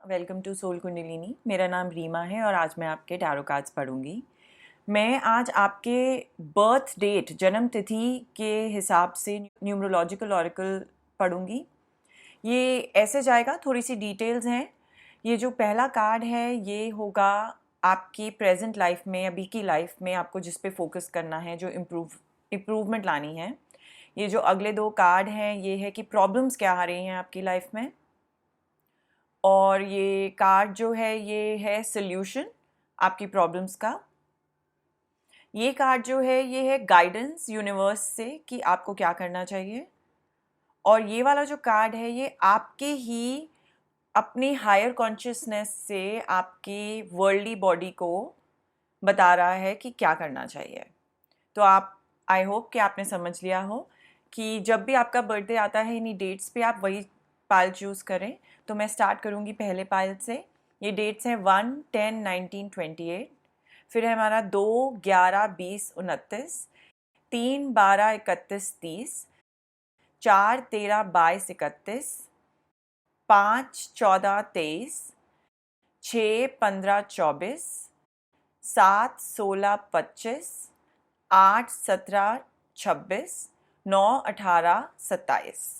Welcome to soul kundalini. मेरा नाम रीमा है और आज मैं आपके टैरो कार्ड्स पढ़ूंगी। मैं आज आपके बर्थ डेट, जन्म तिथि के हिसाब से न्यूमरोलॉजिकल ऑरेकल पढ़ूंगी। ये ऐसे जाएगा, थोड़ी सी डिटेल्स हैं। ये जो पहला कार्ड है ये होगा आपकी प्रेजेंट लाइफ में, अभी की लाइफ में आपको जिस पे फोकस करना है, जो इम्प्रूवमेंट लानी है। ये जो अगले दो कार्ड हैं ये है कि प्रॉब्लम्स क्या आ रही हैं आपकी लाइफ में। और ये कार्ड जो है ये है सल्यूशन आपकी प्रॉब्लम्स का। ये कार्ड जो है ये है गाइडेंस यूनिवर्स से कि आपको क्या करना चाहिए। और ये वाला जो कार्ड है ये आपके ही अपनी हायर कॉन्शियसनेस से आपकी वर्ल्डली बॉडी को बता रहा है कि क्या करना चाहिए। तो आप, आई होप कि आपने समझ लिया हो कि जब भी आपका बर्थडे आता है इन्हीं डेट्स पे आप वही पायल चूज़ करें। तो मैं स्टार्ट करूँगी पहले पायल से। ये डेट्स हैं 1, 10, 19, 28। फिर है हमारा 2, 11, 20, 29, 3, 12, 31, 30, 4, 13, 22, 31, 5, 14, 23, 6, 15, 24, 7, 16, 25, 8, 17, 26, 9, 18, 27।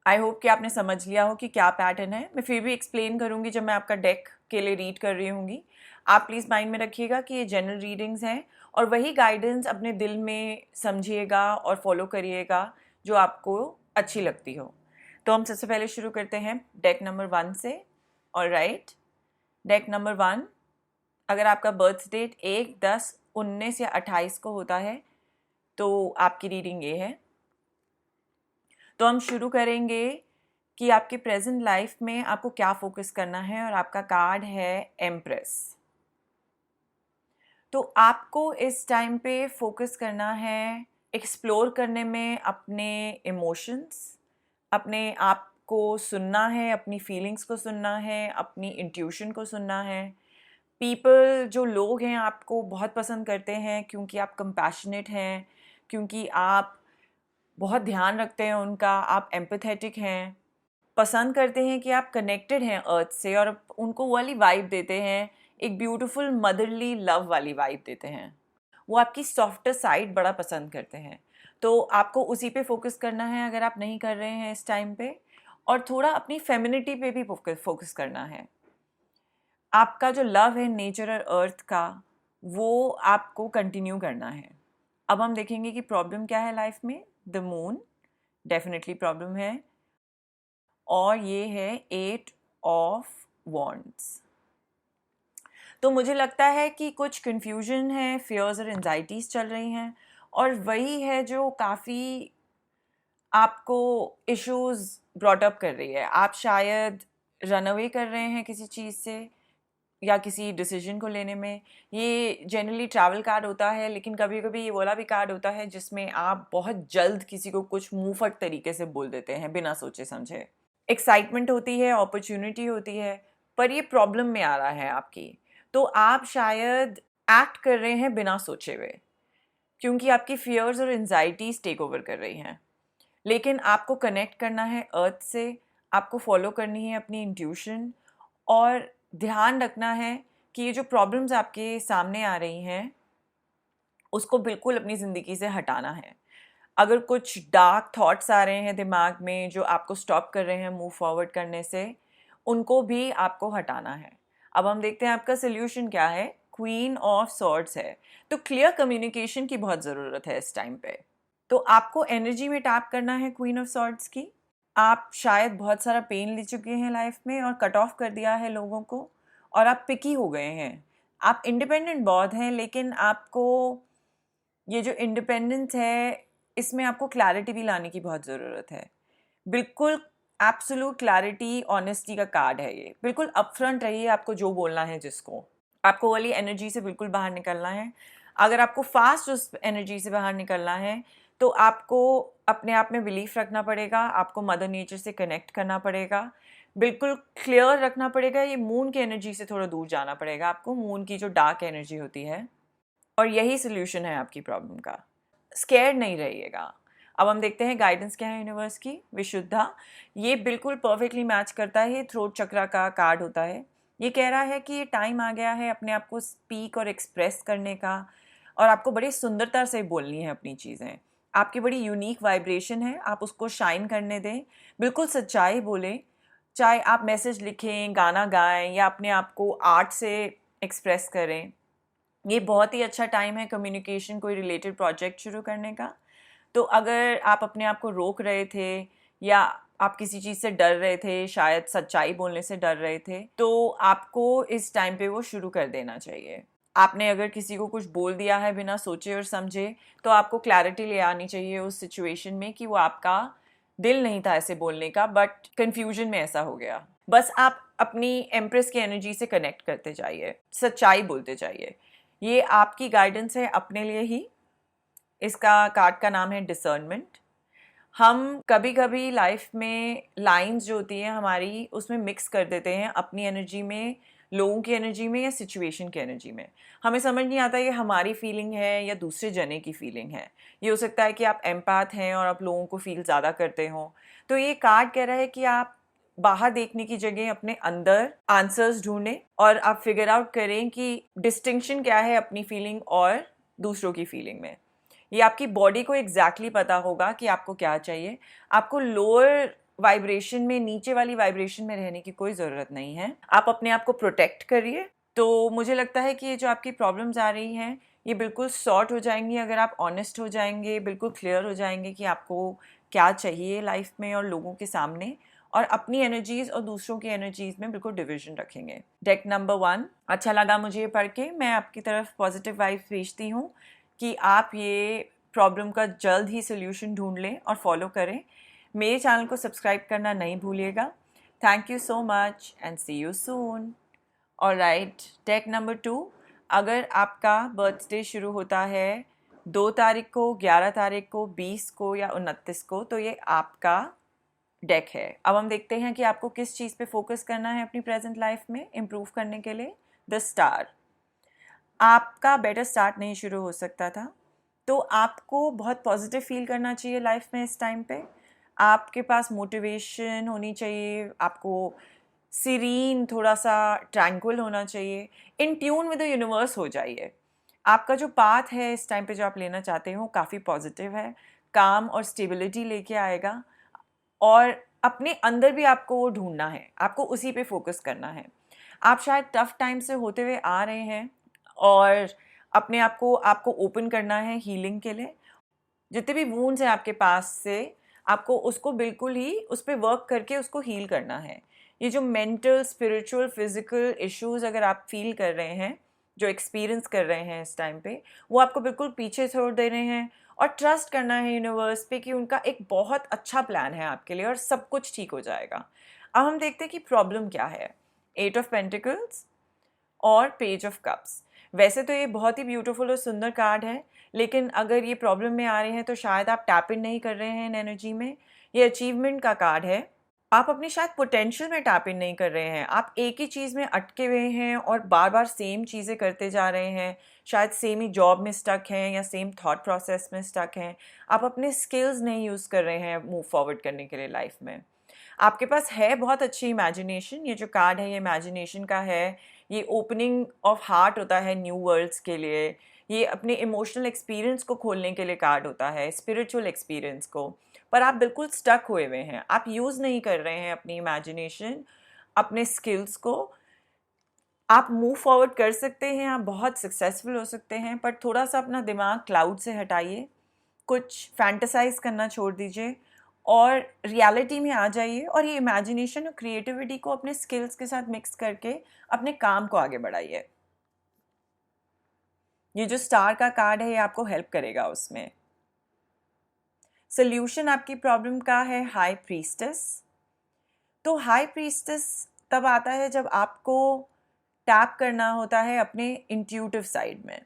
आई होप कि आपने समझ लिया हो कि क्या पैटर्न है। मैं फिर भी एक्सप्लेन करूंगी जब मैं आपका डेक के लिए रीड कर रही होंगी। आप प्लीज़ माइंड में रखिएगा कि ये जनरल रीडिंग्स हैं और वही गाइडेंस अपने दिल में समझिएगा और फॉलो करिएगा जो आपको अच्छी लगती हो। तो हम सबसे पहले शुरू करते हैं डेक नंबर 1 से। और राइट, डेक नंबर 1, अगर आपका बर्थ डेट 1, 10, 19 या 28 को होता है तो आपकी रीडिंग ये है। तो हम शुरू करेंगे कि आपके प्रेजेंट लाइफ में आपको क्या फोकस करना है। और आपका कार्ड है एम्प्रेस। तो आपको इस टाइम पे फोकस करना है एक्सप्लोर करने में अपने इमोशंस, अपने आप को सुनना है, अपनी फीलिंग्स को सुनना है, अपनी इंट्यूशन को सुनना है। पीपल, जो लोग हैं आपको बहुत पसंद करते हैं क्योंकि आप कंपैशनेट हैं, क्योंकि आप बहुत ध्यान रखते हैं उनका, आप एम्पैथेटिक हैं, पसंद करते हैं कि आप कनेक्टेड हैं अर्थ से और उनको वो वाली वाइब देते हैं, एक ब्यूटीफुल मदरली लव वाली वाइब देते हैं। वो आपकी सॉफ्टर साइड बड़ा पसंद करते हैं। तो आपको उसी पे फोकस करना है अगर आप नहीं कर रहे हैं इस टाइम पे। और थोड़ा अपनी फेमिनिटी पे भी फोकस करना है। आपका जो लव है नेचर और अर्थ का, वो आपको कंटिन्यू करना है। अब हम देखेंगे कि प्रॉब्लम क्या है लाइफ में। द मून डेफिनेटली प्रॉब्लम है। और ये है 8 ऑफ वॉन्ड्स। तो मुझे लगता है कि कुछ कन्फ्यूजन है, फियर्स और एंजाइटीज़ चल रही हैं और वही है जो काफ़ी आपको इश्यूज ब्रॉट अप कर रही है। आप शायद रन अवे कर रहे हैं किसी चीज़ से या किसी डिसीजन को लेने में। ये जनरली ट्रैवल कार्ड होता है, लेकिन कभी कभी ये वाला भी कार्ड होता है जिसमें आप बहुत जल्द किसी को कुछ मुंहफट तरीके से बोल देते हैं बिना सोचे समझे। एक्साइटमेंट होती है, अपॉर्चुनिटी होती है, पर ये प्रॉब्लम में आ रहा है आपकी। तो आप शायद एक्ट कर रहे हैं बिना सोचे हुए क्योंकि आपकी फियर्स और एंजाइटीज टेक ओवर कर रही हैं। लेकिन आपको कनेक्ट करना है अर्थ से, आपको फॉलो करनी है अपनी इंट्यूशन और ध्यान रखना है कि ये जो प्रॉब्लम्स आपके सामने आ रही हैं उसको बिल्कुल अपनी ज़िंदगी से हटाना है। अगर कुछ डार्क थॉट्स आ रहे हैं दिमाग में जो आपको स्टॉप कर रहे हैं मूव फॉरवर्ड करने से, उनको भी आपको हटाना है। अब हम देखते हैं आपका सोल्यूशन क्या है। क्वीन ऑफ सॉर्ड्स है। तो क्लियर कम्युनिकेशन की बहुत ज़रूरत है इस टाइम पे। तो आपको एनर्जी में टैप करना है क्वीन ऑफ सॉर्ड्स की। आप शायद बहुत सारा पेन ले चुके हैं लाइफ में और कट ऑफ कर दिया है लोगों को और आप पिकी हो गए हैं। आप इंडिपेंडेंट बहुत हैं, लेकिन आपको ये जो इंडिपेंडेंस है इसमें आपको क्लैरिटी भी लाने की बहुत ज़रूरत है। बिल्कुल एब्सोल्यूट क्लैरिटी, ऑनेस्टी का कार्ड है ये। बिल्कुल अपफ्रंट रहिए, आपको जो बोलना है जिसको। आपको वाली एनर्जी से बिल्कुल बाहर निकलना है। अगर आपको फास्ट उस एनर्जी से बाहर निकलना है तो आपको अपने आप में बिलीफ रखना पड़ेगा, आपको मदर नेचर से कनेक्ट करना पड़ेगा, बिल्कुल क्लियर रखना पड़ेगा। ये मून की एनर्जी से थोड़ा दूर जाना पड़ेगा आपको, मून की जो डार्क एनर्जी होती है। और यही सोल्यूशन है आपकी प्रॉब्लम का। स्केर्ड नहीं रहिएगा। अब हम देखते हैं गाइडेंस क्या है यूनिवर्स की। विशुद्धा, ये बिल्कुल परफेक्टली मैच करता है, थ्रोट चक्रा का कार्ड होता है। ये कह रहा है कि ये टाइम आ गया है अपने आप को स्पीक और एक्सप्रेस करने का, और आपको बड़ी सुंदरता से बोलनी है अपनी चीज़ें। आपकी बड़ी यूनिक वाइब्रेशन है, आप उसको शाइन करने दें, बिल्कुल सच्चाई बोलें। चाहे आप मैसेज लिखें, गाना गाएं या अपने आप को आर्ट से एक्सप्रेस करें। ये बहुत ही अच्छा टाइम है कम्युनिकेशन, कोई रिलेटेड प्रोजेक्ट शुरू करने का। तो अगर आप अपने आप को रोक रहे थे या आप किसी चीज़ से डर रहे थे, शायद सच्चाई बोलने से डर रहे थे, तो आपको इस टाइम पे वो शुरू कर देना चाहिए। आपने अगर किसी को कुछ बोल दिया है बिना सोचे और समझे, तो आपको क्लैरिटी ले आनी चाहिए उस सिचुएशन में कि वो आपका दिल नहीं था ऐसे बोलने का, बट कन्फ्यूजन में ऐसा हो गया। बस आप अपनी एम्प्रेस की एनर्जी से कनेक्ट करते जाइए, सच्चाई बोलते जाइए। ये आपकी गाइडेंस है अपने लिए ही। इसका कार्ड का नाम है डिसर्नमेंट। हम कभी कभी लाइफ में लाइंस जो होती हैं हमारी, उसमें मिक्स कर देते हैं अपनी एनर्जी में, लोगों की एनर्जी में या सिचुएशन की एनर्जी में। हमें समझ नहीं आता ये हमारी फीलिंग है या दूसरे जने की फीलिंग है। ये हो सकता है कि आप एम्पैथ हैं और आप लोगों को फील ज़्यादा करते हो। तो ये कार्ड कह रहा है कि आप बाहर देखने की जगह अपने अंदर आंसर्स ढूंढें और आप फिगर आउट करें कि डिस्टिंक्शन क्या है अपनी फीलिंग और दूसरों की फीलिंग में। ये आपकी बॉडी को एग्जैक्टली पता होगा कि आपको क्या चाहिए। आपको लोअर वाइब्रेशन में, नीचे वाली वाइब्रेशन में रहने की कोई ज़रूरत नहीं है। आप अपने आप को प्रोटेक्ट करिए। तो मुझे लगता है कि ये जो आपकी प्रॉब्लम्स आ रही हैं, ये बिल्कुल सॉर्ट हो जाएंगी अगर आप ऑनेस्ट हो जाएंगे, बिल्कुल क्लियर हो जाएंगे कि आपको क्या चाहिए लाइफ में और लोगों के सामने, और अपनी एनर्जीज और दूसरों की एनर्जीज में बिल्कुल डिवीजन रखेंगे। डेक नंबर 1 अच्छा लगा मुझे ये पढ़ के। मैं आपकी तरफ पॉजिटिव वाइब्स भेजती हूँ कि आप ये प्रॉब्लम का जल्द ही सोल्यूशन ढूंढ लें और फॉलो करें। मेरे चैनल को सब्सक्राइब करना नहीं भूलिएगा। Thank you so much and see you soon. Alright, deck number 2, अगर आपका बर्थडे शुरू होता है 2 तारीख को, 11 तारीख को, 20 को या 29 को, तो ये आपका डेक है। अब हम देखते हैं कि आपको किस चीज़ पे फोकस करना है अपनी प्रेजेंट लाइफ में इम्प्रूव करने के लिए। द स्टार, आपका बेटर स्टार्ट नहीं शुरू हो सकता था, तो आपको बहुत पॉजिटिव फील करना चाहिए लाइफ में इस टाइम पे। आपके पास मोटिवेशन होनी चाहिए, आपको सीरीन, थोड़ा सा ट्रैंक्विल होना चाहिए, in tune with the universe हो जाइए। आपका जो पाथ है इस टाइम पे जो आप लेना चाहते हो काफ़ी पॉजिटिव है, काम और स्टेबिलिटी लेके आएगा, और अपने अंदर भी आपको वो ढूंढना है, आपको उसी पे फोकस करना है। आप शायद टफ टाइम से होते हुए आ रहे हैं और अपने आप को आपको ओपन करना है हीलिंग के लिए। जितने भी वूंड्स हैं आपके पास से, आपको उसको बिल्कुल ही उस पर वर्क करके उसको हील करना है। ये जो मेंटल, स्पिरिचुअल, फिजिकल इश्यूज अगर आप फील कर रहे हैं, जो एक्सपीरियंस कर रहे हैं इस टाइम पे, वो आपको बिल्कुल पीछे छोड़ दे रहे हैं, और ट्रस्ट करना है यूनिवर्स पे कि उनका एक बहुत अच्छा प्लान है आपके लिए और सब कुछ ठीक हो जाएगा। अब हम देखते हैं कि प्रॉब्लम क्या है। 8 ऑफ पेंटिकल्स और पेज ऑफ कप्स। वैसे तो ये बहुत ही ब्यूटीफुल और सुंदर कार्ड है, लेकिन अगर ये प्रॉब्लम में आ रहे हैं तो शायद आप टैप इन नहीं कर रहे हैं इन एनर्जी में। ये अचीवमेंट का कार्ड है। आप अपनी शायद पोटेंशियल में टैप इन नहीं कर रहे हैं। आप एक ही चीज़ में अटके हुए हैं और बार बार सेम चीज़ें करते जा रहे हैं। शायद सेम ही जॉब में स्टक हैं या सेम थॉट प्रोसेस में स्टक हैं। आप अपने स्किल्स नहीं यूज़ कर रहे हैं मूव फॉरवर्ड करने के लिए लाइफ में। आपके पास है बहुत अच्छी इमेजिनेशन। ये जो कार्ड है ये इमेजिनेशन का है। ये ओपनिंग ऑफ हार्ट होता है न्यू वर्ल्ड्स के लिए। ये अपने इमोशनल एक्सपीरियंस को खोलने के लिए कार्ड होता है, स्पिरिचुअल एक्सपीरियंस को। पर आप बिल्कुल स्टक हुए हुए हैं, आप यूज़ नहीं कर रहे हैं अपनी इमेजिनेशन, अपने स्किल्स को। आप मूव फॉरवर्ड कर सकते हैं, आप बहुत सक्सेसफुल हो सकते हैं, पर थोड़ा सा अपना दिमाग क्लाउड से हटाइए, कुछ फैंटेसाइज करना छोड़ दीजिए और रियलिटी में आ जाइए, और ये इमेजिनेशन और क्रिएटिविटी को अपने स्किल्स के साथ मिक्स करके अपने काम को आगे बढ़ाइए। ये जो स्टार का कार्ड है ये आपको हेल्प करेगा उसमें। सोल्यूशन आपकी प्रॉब्लम का है हाई प्रीस्टेस। तो हाई प्रीस्टेस तब आता है जब आपको टैप करना होता है अपने इंट्यूटिव साइड में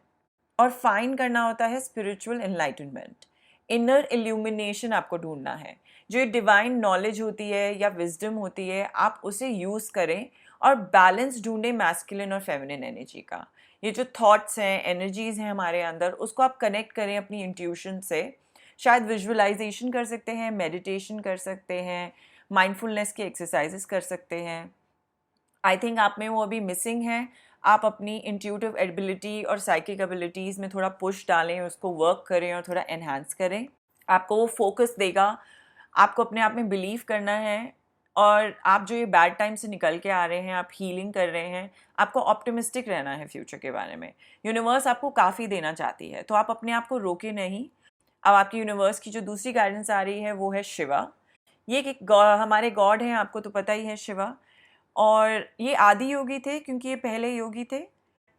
और फाइंड करना होता है स्पिरिचुअल एनलाइटनमेंट, इनर इल्यूमिनेशन आपको ढूंढना है। जो ये डिवाइन नॉलेज होती है या विजडम होती है, आप उसे यूज़ करें और बैलेंस ढूंढें मैस्कुलिन और फेमिनिन एनर्जी का। ये जो थॉट्स हैं, एनर्जीज़ हैं हमारे अंदर, उसको आप कनेक्ट करें अपनी इंट्यूशन से। शायद विजुअलाइजेशन कर सकते हैं, मेडिटेशन कर सकते हैं, माइंडफुलनेस की एक्सरसाइजेस कर सकते हैं। आई थिंक आप में वो अभी मिसिंग है। आप अपनी इंट्यूटिव एबिलिटी और साइकिक एबिलिटीज़ में थोड़ा पुश डालें, उसको वर्क करें और थोड़ा एनहांस करें। आपको वो फोकस देगा। आपको अपने आप में बिलीव करना है, और आप जो ये बैड टाइम से निकल के आ रहे हैं, आप हीलिंग कर रहे हैं, आपको ऑप्टिमिस्टिक रहना है फ्यूचर के बारे में। यूनिवर्स आपको काफ़ी देना चाहती है, तो आप अपने आप को रोके नहीं। अब आपकी यूनिवर्स की जो दूसरी गाइडेंस आ रही है वो है शिवा। ये हमारे गॉड हैं, आपको तो पता ही है शिवा। और ये आदि योगी थे क्योंकि ये पहले योगी थे।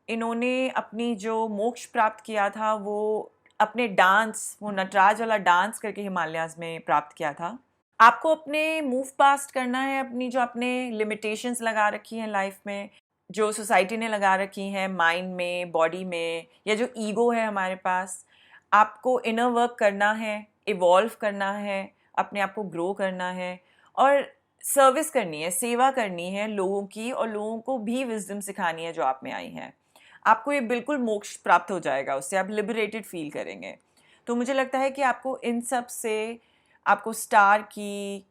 इन्होंने अपनी जो मोक्ष प्राप्त किया था वो अपने डांस, वो नटराज वाला डांस करके हिमालयाज़ में प्राप्त किया था। आपको अपने मूव पास्ट करना है, अपनी जो आपने लिमिटेशंस लगा रखी हैं लाइफ में, जो सोसाइटी ने लगा रखी हैं माइंड में, बॉडी में, या जो ईगो है हमारे पास, आपको इनर वर्क करना है, इवॉल्व करना है, अपने आप को ग्रो करना है और सर्विस करनी है, सेवा करनी है लोगों की, और लोगों को भी विजडम सिखानी है जो आप में आई है। आपको ये बिल्कुल मोक्ष प्राप्त हो जाएगा, उससे आप लिबरेटेड फील करेंगे। तो मुझे लगता है कि आपको इन सब से, आपको स्टार की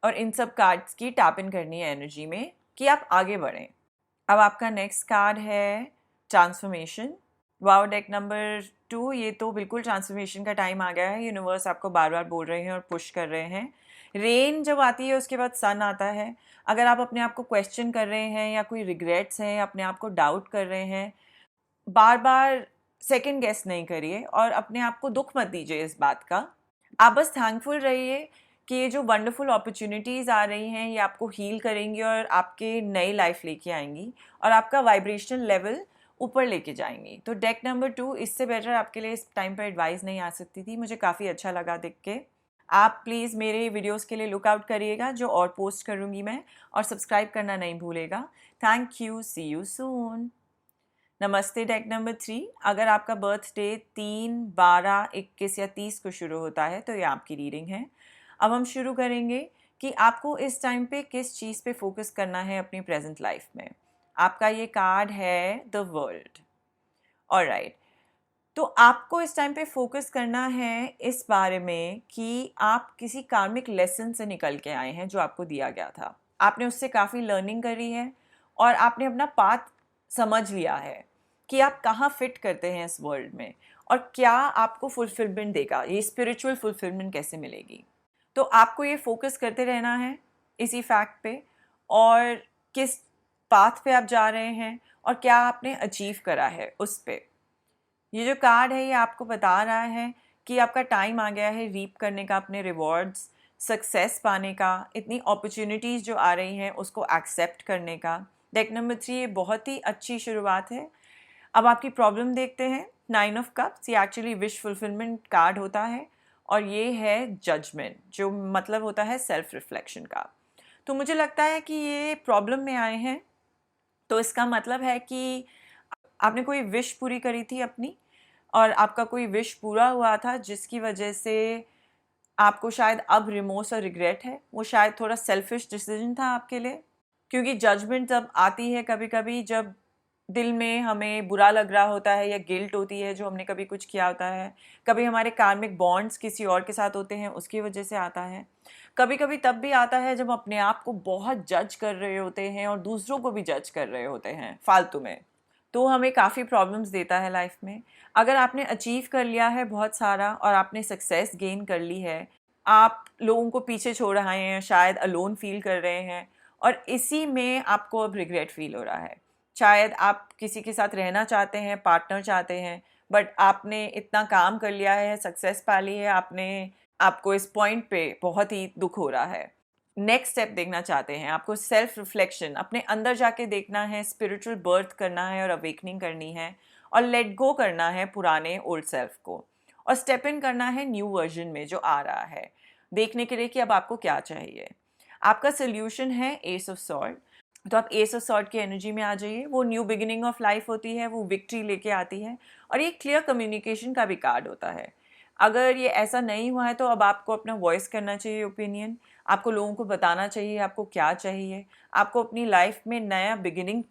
और इन सब कार्ड्स की टैप इन करनी है एनर्जी में कि आप आगे बढ़ें। अब आपका नेक्स्ट कार्ड है ट्रांसफॉर्मेशन। Wow, deck number 2। ये तो बिल्कुल ट्रांसफॉर्मेशन का टाइम आ गया है। यूनिवर्स आपको बार बार बोल रहे हैं और पुश कर रहे हैं। रेन जब आती है उसके बाद सन आता है। अगर आप अपने आप को क्वेश्चन कर रहे हैं या कोई रिग्रेट्स हैं, अपने आप को डाउट कर रहे हैं, बार बार सेकंड गेस नहीं करिए और अपने आप को दुख मत दीजिए इस बात का। आप बस थैंकफुल रहिए कि ये जो वंडरफुल अपॉर्चुनिटीज़ आ रही हैं ये आपको हील करेंगी और आपके नई लाइफ लेके आएंगी और आपका वाइब्रेशनल लेवल ऊपर लेके जाएंगी। तो डेक नंबर 2, इससे बेटर आपके लिए इस टाइम पर एडवाइस नहीं आ सकती थी। मुझे काफ़ी अच्छा लगा देख के। आप प्लीज़ मेरे वीडियोस के लिए लुक आउट करिएगा जो और पोस्ट करूँगी मैं, और सब्सक्राइब करना नहीं भूलेगा। Thank you, see you soon. नमस्ते डेक नंबर 3। अगर आपका बर्थडे 3, 12, 21 या 30 को शुरू होता है तो ये आपकी रीडिंग है। अब हम शुरू करेंगे कि आपको इस टाइम पे किस चीज़ पे फोकस करना है अपनी प्रेजेंट लाइफ में। आपका ये कार्ड है द वर्ल्ड। ऑलराइट, तो आपको इस टाइम पे फोकस करना है इस बारे में कि आप किसी कार्मिक लेसन से निकल के आए हैं जो आपको दिया गया था। आपने उससे काफ़ी लर्निंग करी है और आपने अपना पाथ समझ लिया है कि आप कहाँ फिट करते हैं इस वर्ल्ड में और क्या आपको फुलफिलमेंट देगा, ये स्पिरिचुअल फुलफिलमेंट कैसे मिलेगी। तो आपको ये फोकस करते रहना है इसी फैक्ट पे, और किस पाथ पे आप जा रहे हैं और क्या आपने अचीव करा है उस पे। ये जो कार्ड है ये आपको बता रहा है कि आपका टाइम आ गया है रीप करने का अपने रिवॉर्ड्स, सक्सेस पाने का, इतनी अपॉर्चुनिटीज़ जो आ रही हैं उसको एक्सेप्ट करने का। डेक नंबर 3 ये बहुत ही अच्छी शुरुआत है। अब आपकी प्रॉब्लम देखते हैं। 9 ऑफ कप्स ये एक्चुअली विश फुलफिलमेंट कार्ड होता है और ये है जजमेंट, जो मतलब होता है सेल्फ रिफ्लेक्शन का। तो मुझे लगता है कि ये प्रॉब्लम में आए हैं, तो इसका मतलब है कि आपने कोई विश पूरी करी थी अपनी और आपका कोई विश पूरा हुआ था जिसकी वजह से आपको शायद अब रिमोर्स और रिग्रेट है। वो शायद थोड़ा सेल्फिश डिसीजन था आपके लिए, क्योंकि जजमेंट जब आती है कभी कभी, जब दिल में हमें बुरा लग रहा होता है या गिल्ट होती है जो हमने कभी कुछ किया होता है, कभी हमारे कार्मिक बॉन्ड्स किसी और के साथ होते हैं उसकी वजह से आता है, कभी कभी तब भी आता है जब अपने आप को बहुत जज कर रहे होते हैं और दूसरों को भी जज कर रहे होते हैं फालतू में। तो हमें काफ़ी प्रॉब्लम्स देता है लाइफ में। अगर आपने अचीव कर लिया है बहुत सारा और आपने सक्सेस गेन कर ली है, आप लोगों को पीछे छोड़ रहे हैं, शायद अलोन फील कर रहे हैं और इसी में आपको अब रिग्रेट फील हो रहा है। शायद आप किसी के साथ रहना चाहते हैं, पार्टनर चाहते हैं, बट आपने इतना काम कर लिया है, सक्सेस पा ली है आपको इस पॉइंट पे बहुत ही दुख हो रहा है। नेक्स्ट स्टेप देखना चाहते हैं, आपको सेल्फ रिफ्लेक्शन, अपने अंदर जाके देखना है, स्पिरिचुअल बर्थ करना है और अवेकनिंग करनी है और लेट गो करना है पुराने ओल्ड सेल्फ को और स्टेप इन करना है न्यू वर्जन में जो आ रहा है, देखने के लिए कि अब आपको क्या चाहिए। आपका सोल्यूशन है एस ऑफ सॉर्ड। तो आप एस ऑफ सॉर्ड की एनर्जी में आ जाइए। वो न्यू बिगिनिंग ऑफ लाइफ होती है, वो विक्ट्री लेके आती है और ये क्लियर कम्युनिकेशन का भी कार्ड होता है। अगर ये ऐसा नहीं हुआ है तो अब आपको अपना वॉइस करना चाहिए ओपिनियन, आपको लोगों को बताना चाहिए आपको क्या चाहिए, आपको अपनी लाइफ में नया बिगिनिंग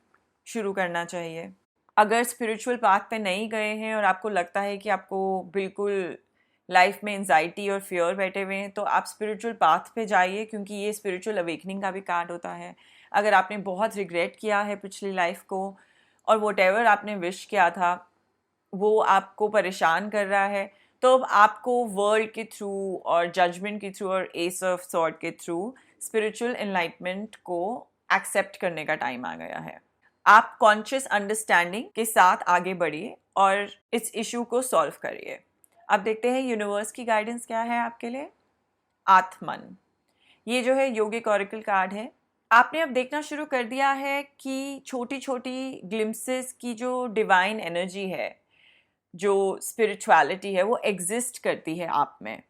शुरू करना चाहिए। अगर स्पिरिचुअल पाथ पे नहीं गए हैं और आपको लगता है कि आपको बिल्कुल लाइफ में एंजाइटी और फियर बैठे हुए हैं, तो आप स्पिरिचुअल पाथ पे जाइए, क्योंकि ये स्पिरिचुअल अवेकनिंग का भी कार्ड होता है। अगर आपने बहुत रिग्रेट किया है पिछली लाइफ को और वॉटेवर आपने विश किया था वो आपको परेशान कर रहा है, तो अब आपको वर्ल्ड के थ्रू और जजमेंट के थ्रू और एस ऑफ सॉर्ड के थ्रू स्पिरिचुअल एनलाइटमेंट को एक्सेप्ट करने का टाइम आ गया है। आप कॉन्शियस अंडरस्टैंडिंग के साथ आगे बढ़िए और इस इशू को सॉल्व करिए। अब देखते हैं यूनिवर्स की गाइडेंस क्या है आपके लिए। आत्मन, ये जो है योगिक ऑरेकल कार्ड है। आपने अब देखना शुरू कर दिया है कि छोटी छोटी ग्लिम्सेस की जो डिवाइन एनर्जी है, जो स्पिरिचुअलिटी है, वो एग्जिस्ट करती है आप में,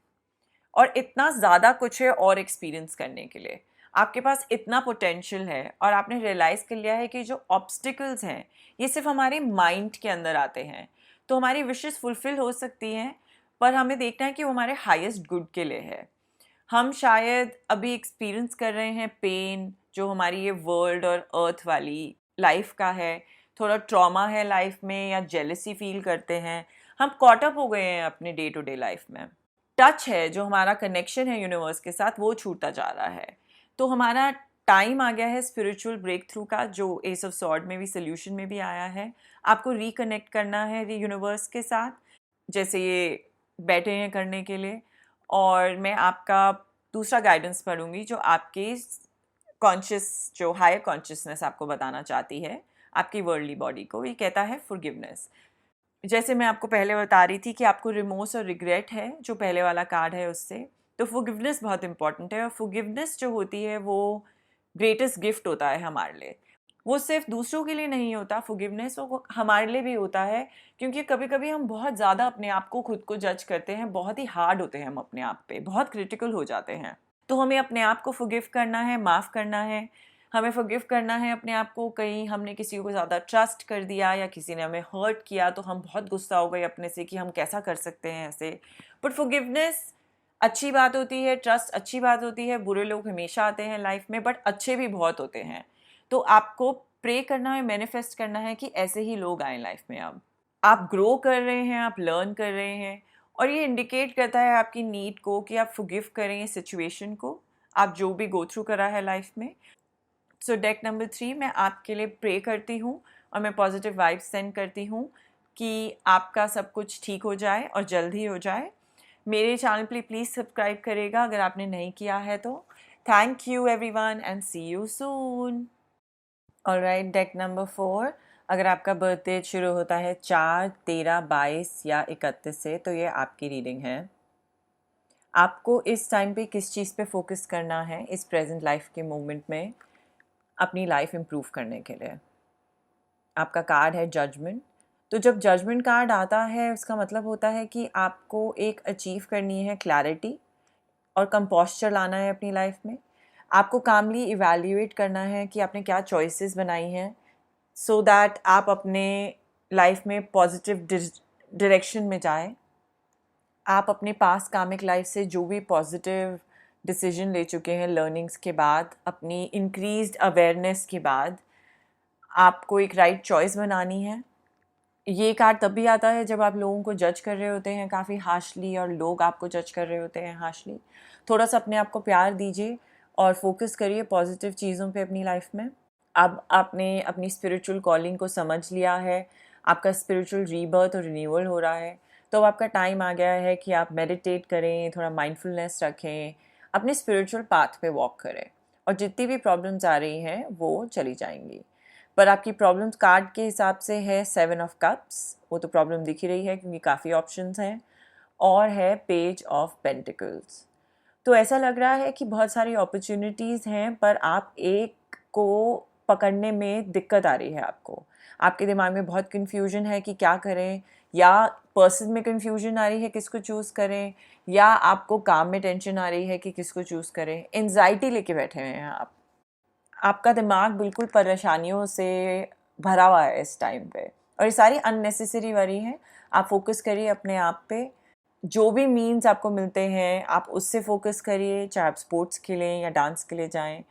और इतना ज़्यादा कुछ है और एक्सपीरियंस करने के लिए। आपके पास इतना पोटेंशियल है और आपने रियलाइज़ कर लिया है कि जो ऑब्स्टिकल्स हैं ये सिर्फ हमारे माइंड के अंदर आते हैं। तो हमारी विशेस फुलफिल हो सकती हैं, पर हमें देखना है कि वो हमारे हाईएस्ट गुड के लिए है। हम शायद अभी एक्सपीरियंस कर रहे हैं पेन, जो हमारी ये वर्ल्ड और अर्थ वाली लाइफ का है, थोड़ा ट्रॉमा है लाइफ में, या जेलसी फील करते हैं, हम कॉट अप हो गए हैं अपने डे टू डे लाइफ में। टच है जो हमारा कनेक्शन है यूनिवर्स के साथ, वो छूटता जा रहा है। तो हमारा टाइम आ गया है स्पिरिचुअल ब्रेक थ्रू का, जो एस ऑफ सॉर्ड में भी सोल्यूशन में भी आया है। आपको रिकनेक्ट करना है यूनिवर्स के साथ, जैसे ये बैठे हैं करने के लिए। और मैं आपका दूसरा गाइडेंस पढ़ूंगी जो आपके कॉन्शियस, जो हायर कॉन्शियसनेस आपको बताना चाहती है आपकी वर्ल्डली बॉडी को। ये कहता है फॉरगिवनेस। जैसे मैं आपको पहले बता रही थी कि आपको रिमोर्स और रिग्रेट है, जो पहले वाला कार्ड है उससे, तो फॉरगिवनेस बहुत इंपॉर्टेंट है। और फॉरगिवनेस जो होती है वो ग्रेटेस्ट गिफ्ट होता है हमारे लिए। वो सिर्फ दूसरों के लिए नहीं होता, फॉरगिवनेस वो हमारे लिए भी होता है, क्योंकि कभी कभी हम बहुत ज़्यादा अपने आप को खुद को जज करते हैं, बहुत ही हार्ड होते हैं हम अपने आप पे, बहुत क्रिटिकल हो जाते हैं। तो हमें अपने आप को फॉरगिव करना है, माफ़ करना है। हमें फॉरगिव करना है अपने आप को, कहीं हमने किसी को ज़्यादा ट्रस्ट कर दिया या किसी ने हमें हर्ट किया तो हम बहुत गुस्सा हो गए अपने से कि हम कैसा कर सकते हैं ऐसे। बट फॉरगिवनेस अच्छी बात होती है, ट्रस्ट अच्छी बात होती है। बुरे लोग हमेशा आते हैं लाइफ में, बट अच्छे भी बहुत होते हैं। तो आपको प्रे करना है, मैनिफेस्ट करना है कि ऐसे ही लोग आए लाइफ में। अब आप ग्रो कर रहे हैं, आप लर्न कर रहे हैं, और ये इंडिकेट करता है आपकी नीड को कि आप फॉरगिव करें इस सिचुएशन को, आप जो भी गो थ्रू करा है लाइफ में। सो डेक नंबर 3 मैं आपके लिए प्रे करती हूँ और मैं पॉजिटिव वाइब्स सेंड करती हूँ कि आपका सब कुछ ठीक हो जाए और जल्द ही हो जाए। मेरे चैनल पे प्लीज़ सब्सक्राइब करेगा अगर आपने नहीं किया है तो। Thank you everyone and see you soon. Alright, deck number 4, अगर आपका बर्थडे शुरू होता है 4, 13, 22 या 31 से, तो ये आपकी रीडिंग है। आपको इस टाइम पे किस चीज़ पे फोकस करना है इस प्रेजेंट लाइफ के मोमेंट में अपनी लाइफ इम्प्रूव करने के लिए। आपका कार्ड है जजमेंट। तो जब जजमेंट कार्ड आता है उसका मतलब होता है कि आपको एक अचीव करनी है क्लैरिटी और कंपोस्चर लाना है अपनी लाइफ में। आपको कामली इवैल्यूएट करना है कि आपने क्या चॉइसेस बनाई हैं, सो दैट आप अपने लाइफ में पॉजिटिव डायरेक्शन में जाएं। आप अपने पास कामिक लाइफ से जो भी पॉजिटिव डिसीजन ले चुके हैं लर्निंग्स के बाद, अपनी इंक्रीज्ड अवेयरनेस के बाद, आपको एक राइट चॉइस बनानी है। ये कार्ड तब भी आता है जब आप लोगों को जज कर रहे होते हैं काफ़ी हार्शली और लोग आपको जज कर रहे होते हैं हार्शली। थोड़ा सा अपने आप को प्यार दीजिए और फोकस करिए पॉजिटिव चीज़ों पे अपनी लाइफ में। अब आपने अपनी स्पिरिचुअल कॉलिंग को समझ लिया है, आपका स्पिरिचुअल रीबर्थ और रिन्यूअल हो रहा है, तो अब आपका टाइम आ गया है कि आप मेडिटेट करें, थोड़ा माइंडफुलनेस रखें, अपने स्पिरिचुअल पाथ पे वॉक करें, और जितनी भी प्रॉब्लम्स आ रही हैं वो चली जाएंगी। पर आपकी प्रॉब्लम्स कार्ड के हिसाब से है 7 ऑफ कप्स, वो तो प्रॉब्लम दिख ही रही है क्योंकि काफ़ी ऑप्शंस हैं, और है पेज ऑफ पेंटिकल्स। तो ऐसा लग रहा है कि बहुत सारी अपॉर्चुनिटीज़ हैं, पर आप एक को पकड़ने में दिक्कत आ रही है आपको। आपके दिमाग में बहुत कन्फ्यूजन है कि क्या करें, या पर्सन में कन्फ्यूजन आ रही है किसको चूज़ करें, या आपको काम में टेंशन आ रही है कि किसको चूज़ करें। एंजाइटी लेके बैठे हुए हैं आप, आपका दिमाग बिल्कुल परेशानियों से भरा हुआ है इस टाइम पे, और ये सारी अननेसेसरी वरी हैं। आप फोकस करिए अपने आप पे, जो भी मीन्स आपको मिलते हैं आप उससे फोकस करिए, चाहे आप स्पोर्ट्स खेलें या डांस के लिए जाएं,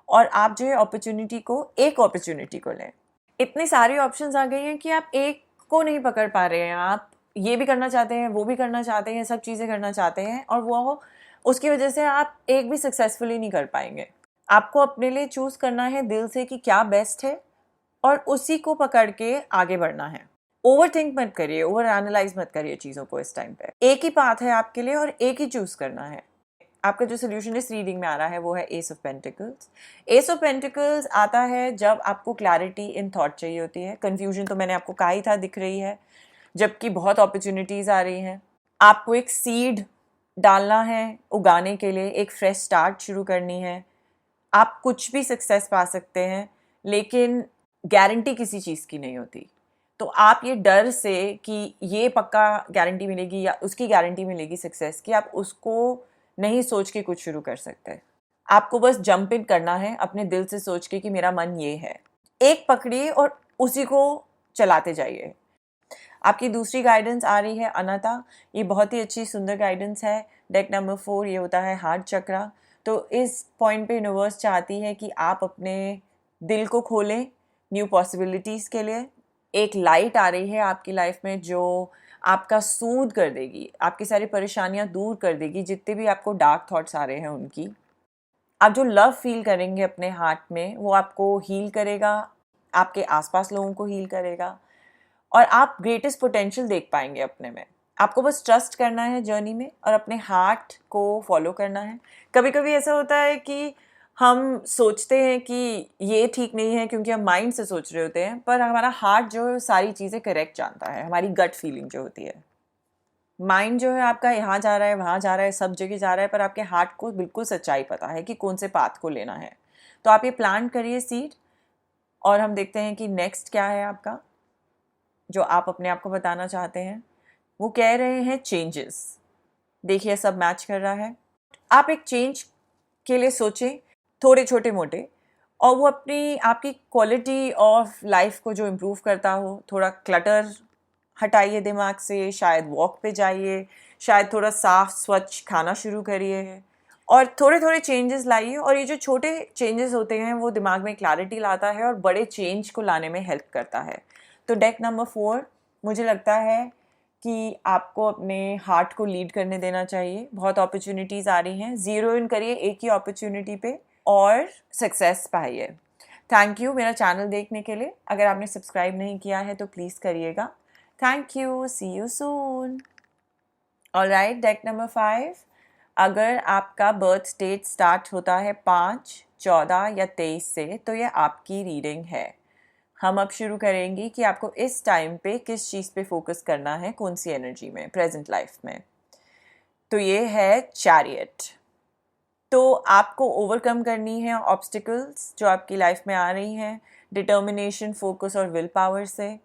और आप जो है अपॉर्चुनिटी को, एक अपॉर्चुनिटी को लें। इतनी सारी ऑप्शंस आ गई हैं कि आप एक को नहीं पकड़ पा रहे हैं, आप ये भी करना चाहते हैं, वो भी करना चाहते हैं, सब चीज़ें करना चाहते हैं, और वो उसकी वजह से आप एक भी सक्सेसफुली नहीं कर पाएंगे। आपको अपने लिए चूज़ करना है दिल से कि क्या बेस्ट है, और उसी को पकड़ के आगे बढ़ना है। ओवर थिंक मत करिए, ओवर एनालाइज मत करिए चीज़ों को। इस टाइम पे एक ही पाथ है आपके लिए और एक ही चूज़ करना है। आपका जो सोल्यूशन इस रीडिंग में आ रहा है वो है S of pentacles. S of pentacles आता है जब आपको क्लैरिटी इन थॉट चाहिए होती है। कन्फ्यूजन तो मैंने आपको कहा ही था दिख रही है, जबकि बहुत अपॉर्चुनिटीज़ आ रही हैं। आपको एक सीड डालना है उगाने के लिए, एक फ्रेश स्टार्ट शुरू करनी है। आप कुछ भी सक्सेस पा सकते हैं, लेकिन गारंटी किसी चीज़ की नहीं होती। तो आप ये डर से कि ये पक्का गारंटी मिलेगी या उसकी गारंटी मिलेगी सक्सेस की, आप उसको नहीं सोच के कुछ शुरू कर सकते। आपको बस जंप इन करना है अपने दिल से सोच के कि मेरा मन ये है, एक पकड़िए और उसी को चलाते जाइए। आपकी दूसरी गाइडेंस आ रही है अनाता। ये बहुत ही अच्छी सुंदर गाइडेंस है। डेक नंबर 4 ये होता है हार्ट चक्रा। तो इस पॉइंट पे यूनिवर्स चाहती है कि आप अपने दिल को खोलें न्यू पॉसिबिलिटीज़ के लिए। एक लाइट आ रही है आपकी लाइफ में जो आपका सूद कर देगी, आपकी सारी परेशानियां दूर कर देगी, जितने भी आपको डार्क थॉट्स आ रहे हैं उनकी। आप जो लव फील करेंगे अपने हार्ट में वो आपको हील करेगा, आपके आसपास लोगों को हील करेगा, और आप ग्रेटेस्ट पोटेंशियल देख पाएंगे अपने में। आपको बस ट्रस्ट करना है जर्नी में और अपने हार्ट को फॉलो करना है। कभी कभी ऐसा होता है कि हम सोचते हैं कि ये ठीक नहीं है क्योंकि हम माइंड से सोच रहे होते हैं, पर हमारा हार्ट जो है सारी चीज़ें करेक्ट जानता है। हमारी गट फीलिंग जो होती है, माइंड जो है आपका यहाँ जा रहा है वहाँ जा रहा है सब जगह जा रहा है, पर आपके हार्ट को बिल्कुल सच्चाई पता है कि कौन से पाथ को लेना है। तो आप ये प्लान करिए सीड, और हम देखते हैं कि नेक्स्ट क्या है आपका जो आप अपने आप को बताना चाहते हैं। वो कह रहे हैं चेंजेस। देखिए सब मैच कर रहा है। आप एक चेंज के लिए सोचें, थोड़े छोटे मोटे, और वो अपनी आपकी क्वालिटी ऑफ लाइफ को जो इम्प्रूव करता हो। थोड़ा क्लटर हटाइए दिमाग से, शायद वॉक पे जाइए, शायद थोड़ा साफ स्वच्छ खाना शुरू करिए, और थोड़े थोड़े चेंजेस लाइए। और ये जो छोटे चेंजेस होते हैं वो दिमाग में क्लैरिटी लाता है और बड़े चेंज को लाने में हेल्प करता है। तो डेक नंबर 4 मुझे लगता है कि आपको अपने हार्ट को लीड करने देना चाहिए। बहुत अपॉर्चुनिटीज़ आ रही हैं, ज़ीरो इन करिए एक ही अपॉर्चुनिटी पे और सक्सेस पाइए। थैंक यू मेरा चैनल देखने के लिए। अगर आपने सब्सक्राइब नहीं किया है तो प्लीज़ करिएगा। Thank you, see you soon. Alright, deck number 5। अगर आपका बर्थ डेट स्टार्ट होता है 5, 14 या 23 से, तो ये आपकी रीडिंग है। हम अब शुरू करेंगे कि आपको इस टाइम पे किस चीज़ पे फोकस करना है, कौन सी एनर्जी में, प्रेजेंट लाइफ में। तो ये है चैरियट। तो आपको ओवरकम करनी है ऑब्स्टिकल्स जो आपकी लाइफ में आ रही हैं, डिटर्मिनेशन, फोकस और विल पावर से।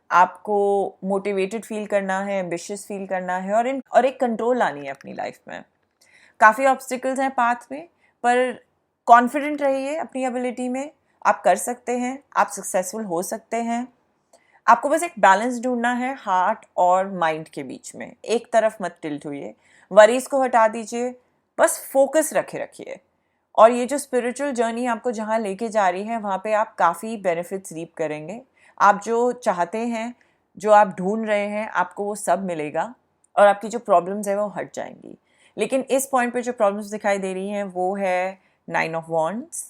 आपको मोटिवेटेड फील करना है, एम्बिशियस फील करना है, और एक कंट्रोल लानी है अपनी लाइफ में। काफ़ी ऑब्स्टिकल्स हैं पाथ में, पर कॉन्फिडेंट रहिए अपनी एबिलिटी में। आप कर सकते हैं, आप सक्सेसफुल हो सकते हैं। आपको बस एक बैलेंस ढूंढना है हार्ट और माइंड के बीच में। एक तरफ मत टिल्ट हुई, वरीज को हटा दीजिए, बस फोकस रखिए। और ये जो स्पिरिचुअल जर्नी आपको जहाँ लेके जा रही है वहाँ पे आप काफ़ी बेनिफिट्स रीप करेंगे। आप जो चाहते हैं, जो आप ढूंढ रहे हैं, आपको वो सब मिलेगा और आपकी जो प्रॉब्लम्स है वो हट जाएंगी। लेकिन इस पॉइंट पे जो प्रॉब्लम्स दिखाई दे रही हैं वो है 9 ऑफ वॉन्ड्स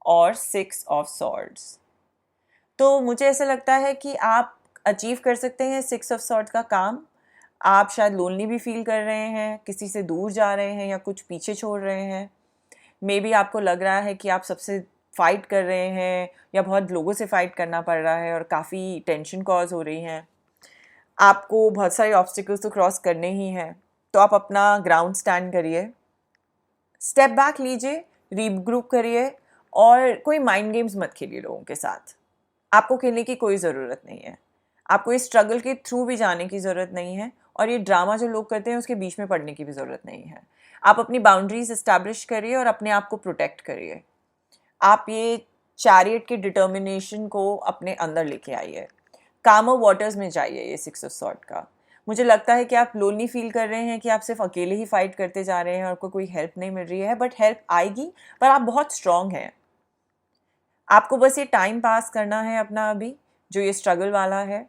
और 6 ऑफ सॉर्ड्स। तो मुझे ऐसा लगता है कि आप अचीव कर सकते हैं 6 ऑफ सॉर्ड्स का काम। आप शायद लोनली भी फील कर रहे हैं, किसी से दूर जा रहे हैं या कुछ पीछे छोड़ रहे हैं। मे बी आपको लग रहा है कि आप सबसे फाइट कर रहे हैं या बहुत लोगों से फाइट करना पड़ रहा है और काफ़ी टेंशन कॉज हो रही हैं। आपको बहुत सारे ऑब्स्टिकल्स तो क्रॉस करने ही हैं। तो आप अपना ग्राउंड स्टैंड करिए, स्टेप बैक लीजिए, रीग्रुप करिए, और कोई माइंड गेम्स मत खेलिए लोगों के साथ। आपको खेलने की कोई ज़रूरत नहीं है। आपको इस स्ट्रगल के थ्रू भी जाने की ज़रूरत नहीं है, और ये ड्रामा जो लोग करते हैं उसके बीच में पड़ने की भी ज़रूरत नहीं है। आप अपनी बाउंड्रीज इस्टेब्लिश करिए और अपने आप को प्रोटेक्ट करिए। आप ये चैरियट के डिटर्मिनेशन को अपने अंदर लेके आइए। कामर वाटर्स में जाइए ये 6 ऑफ सॉर्ड का। मुझे लगता है कि आप लोनली फील कर रहे हैं, कि आप सिर्फ अकेले ही फाइट करते जा रहे हैं और कोई हेल्प नहीं मिल रही है, बट हेल्प आएगी। पर आप बहुत स्ट्रांग हैं। आपको बस ये टाइम पास करना है अपना, अभी जो ये स्ट्रगल वाला है,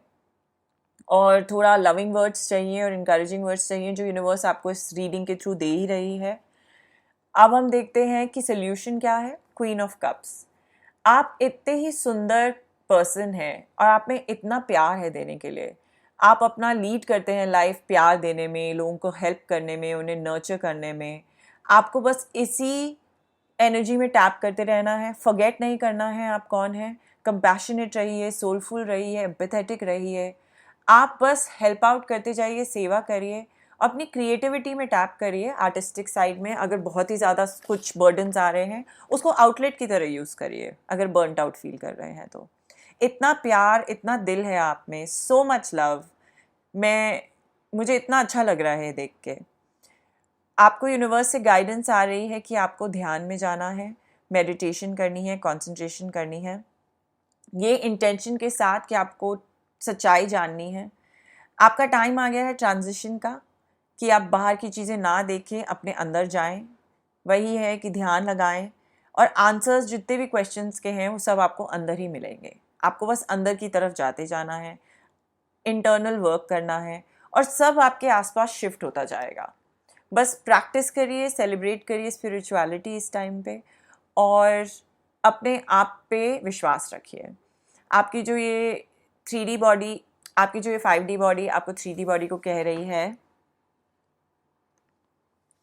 और थोड़ा लविंग वर्ड्स चाहिए और इनकरेजिंग वर्ड्स चाहिए जो यूनिवर्स आपको इस रीडिंग के थ्रू दे ही रही है। अब हम देखते हैं कि सोल्यूशन क्या है। क्वीन ऑफ कप्स, आप इतने ही सुंदर पर्सन हैं और आप में इतना प्यार है देने के लिए। आप अपना लीड करते हैं लाइफ प्यार देने में, लोगों को हेल्प करने में, उन्हें नर्चर करने में। आपको बस इसी एनर्जी में टैप करते रहना है, फॉरगेट नहीं करना है आप कौन हैं। कंपैशनेट रहिए, सोलफुल रहिए, एम्पैथेटिक रहिए। आप बस हेल्प आउट करते जाइए, सेवा करिए, अपनी क्रिएटिविटी में टैप करिए। आर्टिस्टिक साइड में अगर बहुत ही ज़्यादा कुछ बर्डन्स आ रहे हैं उसको आउटलेट की तरह यूज़ करिए, अगर बर्नट आउट फील कर रहे हैं तो। इतना प्यार, इतना दिल है आप में, सो मच लव। मुझे इतना अच्छा लग रहा है देख के। आपको यूनिवर्स से गाइडेंस आ रही है कि आपको ध्यान में जाना है, मेडिटेशन करनी है, कंसंट्रेशन करनी है, ये इंटेंशन के साथ कि आपको सच्चाई जाननी है। आपका टाइम आ गया है ट्रांजिशन का, कि आप बाहर की चीज़ें ना देखें, अपने अंदर जाएं। वही है कि ध्यान लगाएं और आंसर्स जितने भी क्वेश्चंस के हैं वो सब आपको अंदर ही मिलेंगे। आपको बस अंदर की तरफ जाते जाना है, इंटरनल वर्क करना है और सब आपके आसपास शिफ्ट होता जाएगा। बस प्रैक्टिस करिए, सेलिब्रेट करिए स्पिरिचुअलिटी इस टाइम पे और अपने आप पे विश्वास रखिए। आपकी जो ये 3D बॉडी, आपकी जो ये 5D बॉडी आपको 3D बॉडी को कह रही है।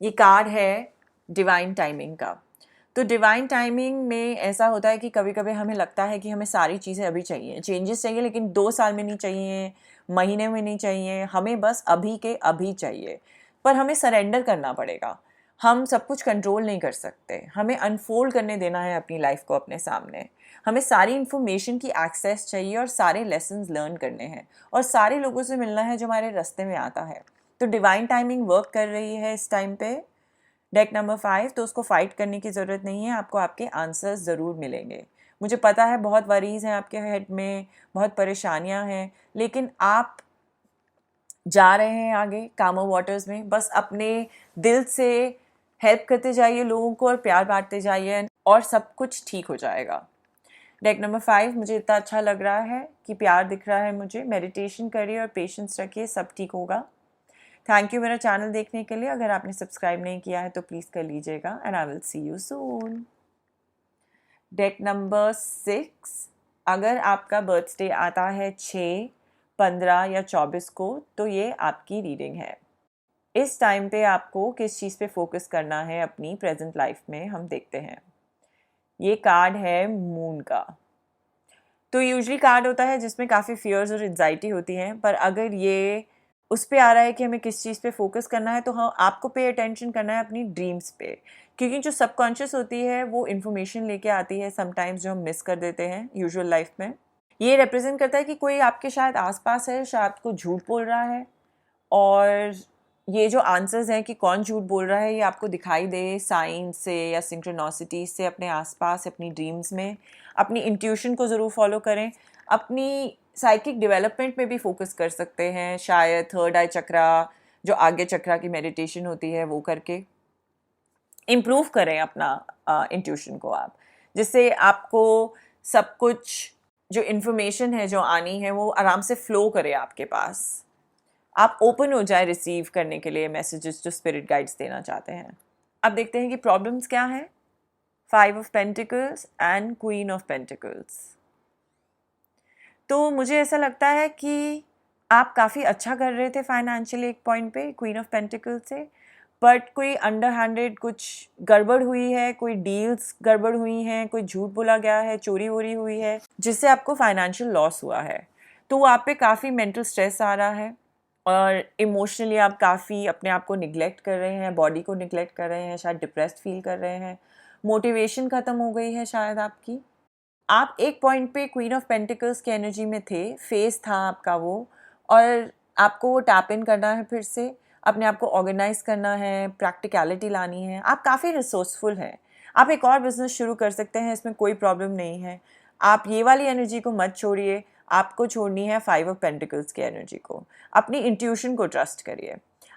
ये कार्ड है डिवाइन टाइमिंग का। तो डिवाइन टाइमिंग में ऐसा होता है कि कभी कभी हमें लगता है कि हमें सारी चीज़ें अभी चाहिए, चेंजेस चाहिए, लेकिन 2 साल में नहीं चाहिए, महीने में नहीं चाहिए, हमें बस अभी के अभी चाहिए। पर हमें सरेंडर करना पड़ेगा। हम सब कुछ कंट्रोल नहीं कर सकते, हमें अनफोल्ड करने देना है अपनी लाइफ को अपने सामने। हमें सारी इन्फॉर्मेशन की एक्सेस चाहिए और सारे लेसन्स लर्न करने हैं और सारे लोगों से मिलना है जो हमारे रास्ते में आता है। तो डिवाइन टाइमिंग वर्क कर रही है इस टाइम पे। डेक नंबर 5, तो उसको फाइट करने की ज़रूरत नहीं है, आपको आपके आंसर्स ज़रूर मिलेंगे। मुझे पता है बहुत वरीज़ हैं आपके हेड में, बहुत परेशानियां हैं, लेकिन आप जा रहे हैं आगे कामो वाटर्स में। बस अपने दिल से हेल्प करते जाइए लोगों को और प्यार बांटते जाइए और सब कुछ ठीक हो जाएगा। डेक नंबर 5 मुझे इतना अच्छा लग रहा है कि प्यार दिख रहा है मुझे। मेडिटेशन करिए और पेशेंस रखिए, सब ठीक होगा। थैंक यू मेरा चैनल देखने के लिए। अगर आपने सब्सक्राइब नहीं किया है तो प्लीज़ कर लीजिएगा and I will see you soon. Deck number 6, अगर आपका बर्थडे आता है 6, 15 या 24 को तो ये आपकी रीडिंग है। इस टाइम पे आपको किस चीज़ पे फोकस करना है अपनी प्रेजेंट लाइफ में, हम देखते हैं। ये कार्ड है मून का। तो यूजुअली कार्ड होता है जिसमें काफ़ी फियर्स और एंजाइटी होती हैं, पर अगर ये उस पे आ रहा है कि हमें किस चीज़ पे फोकस करना है, तो हाँ आपको पे अटेंशन करना है अपनी ड्रीम्स पे। क्योंकि जो सबकॉन्शियस होती है वो इन्फॉर्मेशन लेके आती है समटाइम्स जो हम मिस कर देते हैं यूजुअल लाइफ में। ये रिप्रेजेंट करता है कि कोई आपके शायद आसपास है, शायद आपको झूठ बोल रहा है, और ये जो आंसर्स हैं कि कौन झूठ बोल रहा है ये आपको दिखाई दे साइन से या सिंक्रोनोसिटी से अपने आसपास, अपनी ड्रीम्स में। अपनी इंट्यूशन को ज़रूर फॉलो करें। अपनी साइकिक डेवलपमेंट में भी फोकस कर सकते हैं, शायद थर्ड आई चक्रा, जो आगे चक्रा की मेडिटेशन होती है वो करके इम्प्रूव करें अपना इंट्यूशन को आप, जिससे आपको सब कुछ जो इन्फॉर्मेशन है जो आनी है वो आराम से फ्लो करे आपके पास। आप ओपन हो जाए रिसीव करने के लिए मैसेजेस जो स्पिरिट गाइड्स देना चाहते हैं। अब देखते हैं कि प्रॉब्लम्स क्या हैं। 5 of pentacles and queen of pentacles. तो मुझे ऐसा लगता है कि आप काफ़ी अच्छा कर रहे थे फाइनेंशियली एक पॉइंट पे क्वीन ऑफ पेंटिकल से, बट कोई अंडरहैंडेड कुछ गड़बड़ हुई है, कोई डील्स गड़बड़ हुई हैं, कोई झूठ बोला गया है, चोरी वोरी हुई है जिससे आपको फाइनेंशियल लॉस हुआ है। तो वो आप पे काफ़ी मेंटल स्ट्रेस आ रहा है और इमोशनली आप काफ़ी अपने आप को निगलेक्ट कर रहे हैं, बॉडी को निगलेक्ट कर रहे हैं, शायद डिप्रेस्ड फील कर रहे हैं, मोटिवेशन ख़त्म हो गई है शायद आपकी। आप एक पॉइंट पे क्वीन ऑफ पेंटिकल्स की एनर्जी में थे, फेस था आपका वो, और आपको वो टैप इन करना है, फिर से अपने आप को ऑर्गेनाइज करना है, प्रैक्टिकलिटी लानी है। आप काफ़ी रिसोर्सफुल हैं, आप एक और बिजनेस शुरू कर सकते हैं, इसमें कोई प्रॉब्लम नहीं है। आप ये वाली एनर्जी को मत छोड़िए, आपको छोड़नी है 5 ऑफ पेंटिकल्स की एनर्जी को। अपनी इंट्यूशन को ट्रस्ट करिए।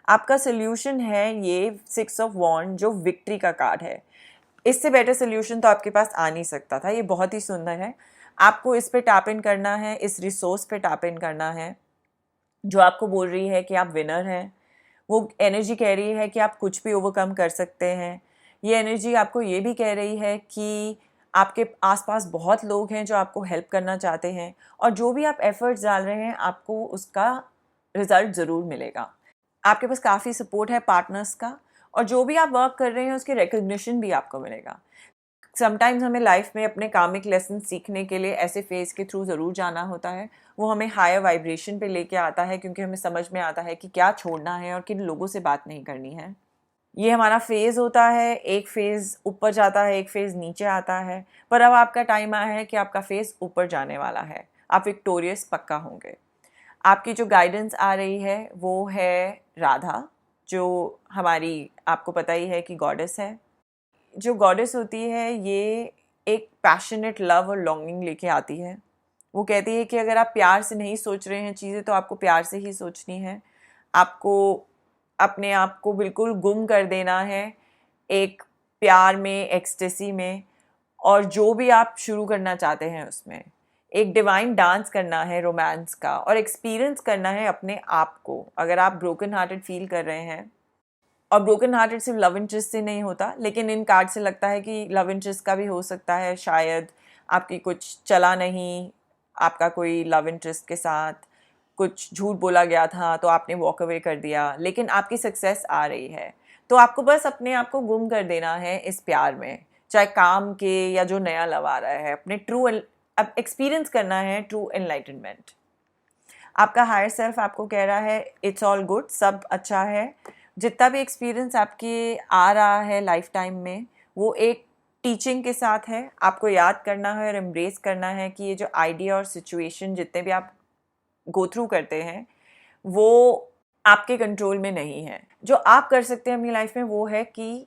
आपका सोल्यूशन है ये 6 ऑफ वॉन्ड जो विक्ट्री का कार्ड है। इससे बेटर सोल्यूशन तो आपके पास आ नहीं सकता था, ये बहुत ही सुंदर है। आपको इस पे टैप इन करना है, इस रिसोर्स पे टैप इन करना है जो आपको बोल रही है कि आप विनर हैं। वो एनर्जी कह रही है कि आप कुछ भी ओवरकम कर सकते हैं। ये एनर्जी आपको ये भी कह रही है कि आपके आसपास बहुत लोग हैं जो आपको हेल्प करना चाहते हैं, और जो भी आप एफर्ट्स डाल रहे हैं आपको उसका रिजल्ट ज़रूर मिलेगा। आपके पास काफ़ी सपोर्ट है पार्टनर्स का, और जो भी आप वर्क कर रहे हैं उसकी रिकग्निशन भी आपको मिलेगा। समटाइम्स हमें लाइफ में अपने कामिक लेसन सीखने के लिए ऐसे फेज़ के थ्रू ज़रूर जाना होता है। वो हमें हायर वाइब्रेशन पे लेके आता है, क्योंकि हमें समझ में आता है कि क्या छोड़ना है और किन लोगों से बात नहीं करनी है। ये हमारा फेज़ होता है, एक फेज़ ऊपर जाता है, एक फेज़ नीचे आता है, पर अब आपका टाइम आया है कि आपका फेज़ ऊपर जाने वाला है। आप विक्टोरियस पक्का होंगे। आपकी जो गाइडेंस आ रही है वो है राधा, जो हमारी, आपको पता ही है कि गॉडेस है। जो गॉडेस होती है ये एक पैशनेट लव और लॉन्गिंग लेके आती है। वो कहती है कि अगर आप प्यार से नहीं सोच रहे हैं चीज़ें तो आपको प्यार से ही सोचनी है। आपको अपने आप को बिल्कुल गुम कर देना है एक प्यार में, एक्सटेसी में, और जो भी आप शुरू करना चाहते हैं उसमें एक डिवाइन डांस करना है रोमांस का, और एक्सपीरियंस करना है अपने आप को। अगर आप ब्रोकन हार्टेड फील कर रहे हैं, और ब्रोकन हार्टेड सिर्फ लव इंटरेस्ट से नहीं होता, लेकिन इन कार्ड से लगता है कि लव इंटरेस्ट का भी हो सकता है। शायद आपकी कुछ चला नहीं, आपका कोई लव इंटरेस्ट के साथ कुछ झूठ बोला गया था तो आपने वॉक अवे कर दिया, लेकिन आपकी सक्सेस आ रही है। तो आपको बस अपने आप को गुम कर देना है इस प्यार में, चाहे काम के या जो नया लव आ रहा है। अपने ट्रू अब एक्सपीरियंस करना है ट्रू एनलाइटनमेंट। आपका हायर सेल्फ आपको कह रहा है इट्स ऑल गुड, सब अच्छा है। जितना भी एक्सपीरियंस आपके आ रहा है लाइफ टाइम में वो एक टीचिंग के साथ है। आपको याद करना है और एम्ब्रेस करना है कि ये जो आइडिया और सिचुएशन जितने भी आप गो थ्रू करते हैं वो आपके कंट्रोल में नहीं है। जो आप कर सकते हैं अपनी लाइफ में वो है कि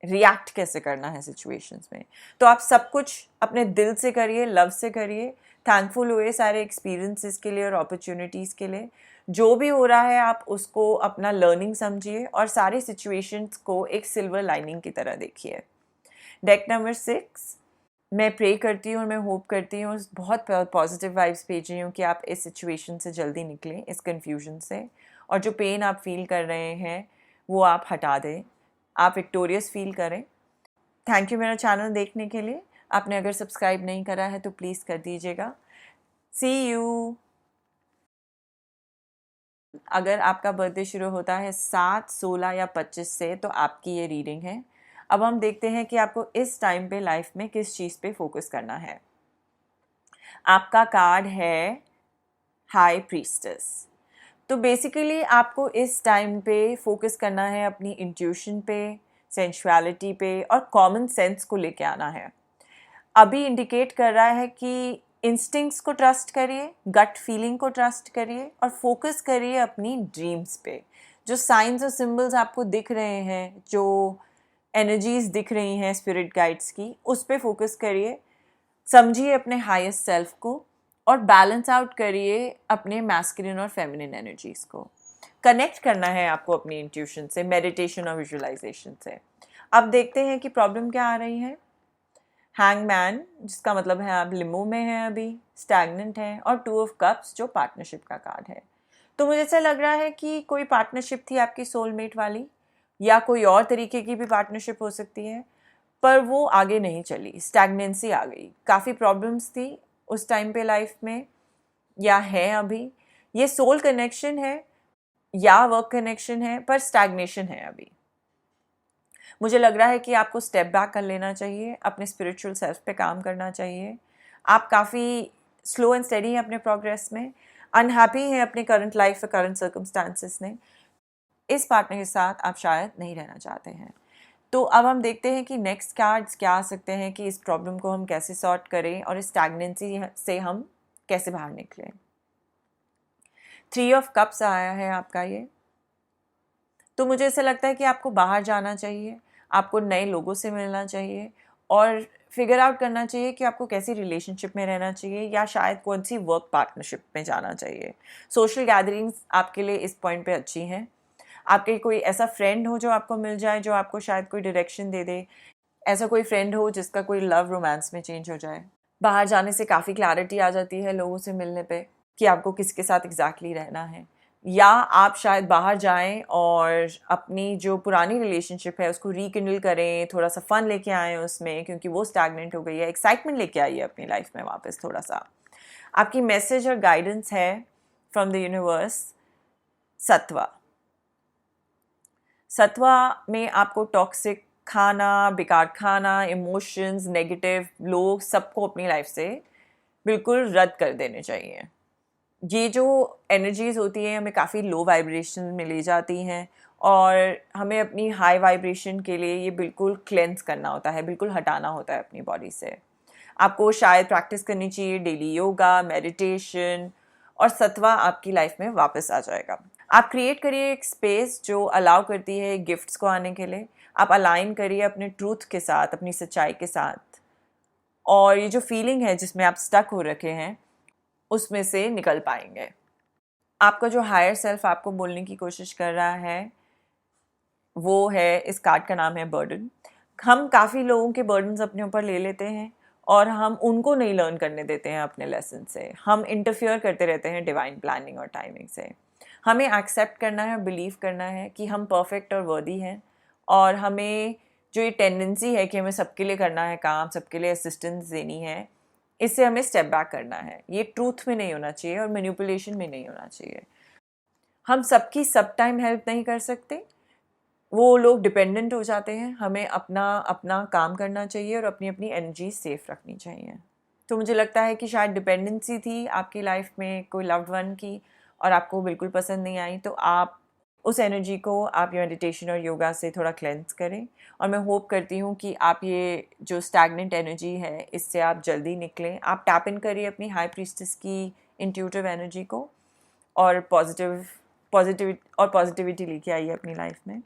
रिएक्ट कैसे करना है सिचुएशंस में। तो आप सब कुछ अपने दिल से करिए, लव से करिए, थैंकफुल हुए सारे एक्सपीरियंसेस के लिए और अपॉर्चुनिटीज़ के लिए। जो भी हो रहा है आप उसको अपना लर्निंग समझिए और सारी सिचुएशंस को एक सिल्वर लाइनिंग की तरह देखिए। डेक नंबर 6, मैं प्रे करती हूँ और मैं होप करती हूँ, बहुत पॉजिटिव वाइब्स भेज रही हूँ कि आप इस सिचुएशन से जल्दी निकलें, इस कन्फ्यूजन से, और जो पेन आप फील कर रहे हैं वो आप हटा दें, आप विक्टोरियस फील करें। थैंक यू मेरा चैनल देखने के लिए। आपने अगर सब्सक्राइब नहीं करा है तो प्लीज़ कर दीजिएगा। सी यू। अगर आपका बर्थडे शुरू होता है 7, 16 या 25 से तो आपकी ये रीडिंग है। अब हम देखते हैं कि आपको इस टाइम पे लाइफ में किस चीज़ पे फोकस करना है। आपका कार्ड है हाई प्रीस्टेस। तो बेसिकली आपको इस टाइम पे फोकस करना है अपनी इंट्यूशन पे, सेंसुअलिटी पे और कॉमन सेंस को लेके आना है। अभी इंडिकेट कर रहा है कि इंस्टिंक्ट्स को ट्रस्ट करिए, गट फीलिंग को ट्रस्ट करिए और फोकस करिए अपनी ड्रीम्स पे। जो साइंस और सिंबल्स आपको दिख रहे हैं, जो एनर्जीज दिख रही हैं स्पिरिट गाइड्स की, उस पे फोकस करिए। समझिए अपने हाईएस्ट सेल्फ को और बैलेंस आउट करिए अपने मैस्कुलिन और फेमिनिन एनर्जीज को। कनेक्ट करना है आपको अपनी इंट्यूशन से, मेडिटेशन और विजुअलाइजेशन से। अब देखते हैं कि प्रॉब्लम क्या आ रही है। हैंगमैन, जिसका मतलब है आप लिम्बो में हैं अभी, स्टैग्नेंट हैं, और 2 ऑफ कप्स जो पार्टनरशिप का कार्ड है। तो मुझे ऐसा लग रहा है कि कोई पार्टनरशिप थी आपकी सोलमेट वाली, या कोई और तरीके की भी पार्टनरशिप हो सकती है, पर वो आगे नहीं चली, स्टैग्नेंसी आ गई। काफ़ी प्रॉब्लम्स थी उस टाइम पे लाइफ में, या है अभी। ये सोल कनेक्शन है या वर्क कनेक्शन है, पर स्टैग्नेशन है अभी। मुझे लग रहा है कि आपको स्टेप बैक कर लेना चाहिए, अपने स्पिरिचुअल सेल्फ पे काम करना चाहिए। आप काफ़ी स्लो एंड स्टेडी हैं अपने प्रोग्रेस में, अनहैप्पी हैं अपने करंट लाइफ और करंट सर्कमस्टांसिस में। इस पार्टनर के साथ आप शायद नहीं रहना चाहते हैं। तो अब हम देखते हैं कि नेक्स्ट कार्ड्स क्या आ सकते हैं कि इस प्रॉब्लम को हम कैसे सॉर्ट करें और इस स्टैग्नेंसी से हम कैसे बाहर निकलें। 3 ऑफ कप्स आया है आपका ये। तो मुझे ऐसा लगता है कि आपको बाहर जाना चाहिए, आपको नए लोगों से मिलना चाहिए और फिगर आउट करना चाहिए कि आपको कैसी रिलेशनशिप में रहना चाहिए, या शायद कौन सी वर्क पार्टनरशिप में जाना चाहिए। सोशल गैदरिंग्स आपके लिए इस पॉइंट पे अच्छी हैं। आपके कोई ऐसा फ्रेंड हो जो आपको मिल जाए, जो आपको शायद कोई डायरेक्शन दे दे। ऐसा कोई फ्रेंड हो जिसका कोई लव रोमांस में चेंज हो जाए। बाहर जाने से काफ़ी क्लैरिटी आ जाती है लोगों से मिलने पे कि आपको किसके साथ एग्जैक्टली रहना है, या आप शायद बाहर जाएं और अपनी जो पुरानी रिलेशनशिप है उसको रिकिंडल करें, थोड़ा सा फन लेके आएँ उसमें, क्योंकि वो स्टैगनेंट हो गई है। एक्साइटमेंट लेके आइए अपनी लाइफ में वापस थोड़ा सा। आपकी मैसेज और गाइडेंस है फ्रॉम द यूनिवर्स सत्वा। सत्वा में आपको टॉक्सिक खाना, बेकार खाना, इमोशंस, नेगेटिव लोग, सबको अपनी लाइफ से बिल्कुल रद्द कर देने चाहिए। ये जो एनर्जीज़ होती हैं हमें काफ़ी लो वाइब्रेशन में ले जाती हैं, और हमें अपनी हाई वाइब्रेशन के लिए ये बिल्कुल क्लेंस करना होता है, बिल्कुल हटाना होता है अपनी बॉडी से। आपको शायद प्रैक्टिस करनी चाहिए डेली योगा, मेडिटेशन, और सत्वा आपकी लाइफ में वापस आ जाएगा। आप क्रिएट करिए एक स्पेस जो अलाउ करती है गिफ्ट्स को आने के लिए। आप अलाइन करिए अपने ट्रूथ के साथ, अपनी सच्चाई के साथ, और ये जो फीलिंग है जिसमें आप स्टक हो रखे हैं उसमें से निकल पाएंगे। आपका जो हायर सेल्फ आपको बोलने की कोशिश कर रहा है वो है, इस कार्ड का नाम है बर्डन। हम काफ़ी लोगों के बर्डन्स अपने ऊपर ले लेते हैं और हम उनको नहीं लर्न करने देते हैं अपने लेसन से। हम इंटरफियर करते रहते हैं डिवाइन प्लानिंग और टाइमिंग से। हमें एक्सेप्ट करना है और बिलीव करना है कि हम परफेक्ट और वर्दी हैं, और हमें जो ये टेंडेंसी है कि हमें सबके लिए करना है काम, सबके लिए असिस्टेंस देनी है, इससे हमें स्टेप बैक करना है। ये ट्रूथ में नहीं होना चाहिए और मैनिपुलेशन में नहीं होना चाहिए। हम सबकी सब टाइम हेल्प नहीं कर सकते, वो लोग डिपेंडेंट हो जाते हैं। हमें अपना अपना काम करना चाहिए और अपनी अपनी एनर्जी सेफ रखनी चाहिए। तो मुझे लगता है कि शायद डिपेंडेंसी थी आपकी लाइफ में कोई लव्ड वन की, और आपको बिल्कुल पसंद नहीं आई, तो आप उस एनर्जी को आप मेडिटेशन और योगा से थोड़ा क्लेंस करें। और मैं होप करती हूँ कि आप ये जो स्टैग्नेंट एनर्जी है इससे आप जल्दी निकलें। आप टैप इन करिए अपनी हाई प्रीस्टेस की इंट्यूटिव एनर्जी को, और पॉजिटिविटी लेके आइए अपनी लाइफ में।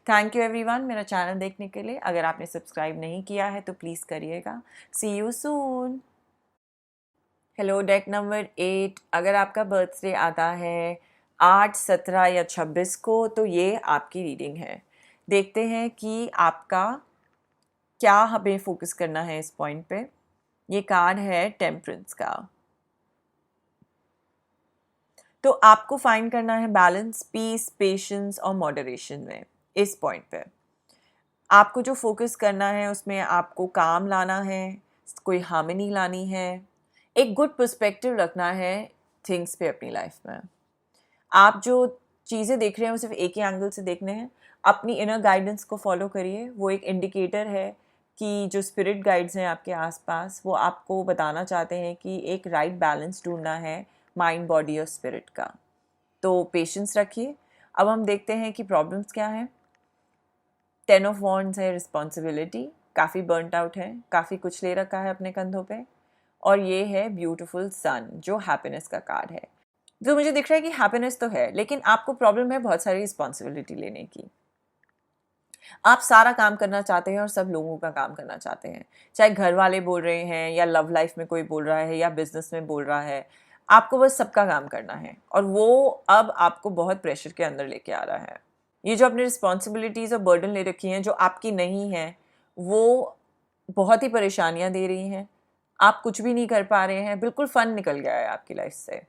थैंक यू एवरीवन मेरा चैनल देखने के लिए। अगर आपने सब्सक्राइब नहीं किया है तो प्लीज़ करिएगा। See you soon. Hello, deck number 8। अगर आपका बर्थडे आता है 8, 17 या 26 को तो ये आपकी रीडिंग है। देखते हैं कि आपका क्या हमें फोकस करना है इस पॉइंट पे। ये कार्ड है टेम्परेंस का। तो आपको फाइंड करना है बैलेंस, पीस, पेशेंस और मॉडरेशन में। इस पॉइंट पे आपको जो फोकस करना है उसमें आपको काम लाना है, कोई हार्मनी लानी है, एक गुड पर्सपेक्टिव रखना है थिंग्स पे अपनी लाइफ में। आप जो चीज़ें देख रहे हैं वो सिर्फ एक ही एंगल से देखने हैं। अपनी इनर गाइडेंस को फॉलो करिए। वो एक इंडिकेटर है कि जो स्पिरिट गाइड्स हैं आपके आसपास वो आपको बताना चाहते हैं कि एक राइट बैलेंस ढूंढना है माइंड, बॉडी और स्पिरिट का। तो पेशेंस रखिए। अब हम देखते हैं कि प्रॉब्लम्स क्या हैं। 10 ऑफ वॉन्ड्स है रिस्पॉन्सिबिलिटी, काफ़ी बर्नट आउट है, काफ़ी कुछ ले रखा है अपने कंधों पे। और ये है ब्यूटीफुल सन जो हैप्पीनेस का कार्ड है। तो मुझे दिख रहा है कि हैप्पीनेस तो है, लेकिन आपको प्रॉब्लम है बहुत सारी रिस्पॉन्सिबिलिटी लेने की। आप सारा काम करना चाहते हैं और सब लोगों का काम करना चाहते हैं, चाहे घर वाले बोल रहे हैं या लव लाइफ में कोई बोल रहा है या बिजनेस में बोल रहा है। आपको बस सबका काम करना है, और वो अब आपको बहुत प्रेशर के अंदर लेके आ रहा है। ये जो अपनी रिस्पॉन्सिबिलिटीज़ और बर्डन ले रखी हैं जो आपकी नहीं है, वो बहुत ही परेशानियां दे रही हैं। आप कुछ भी नहीं कर पा रहे हैं, बिल्कुल फ़न निकल गया है आपकी लाइफ से।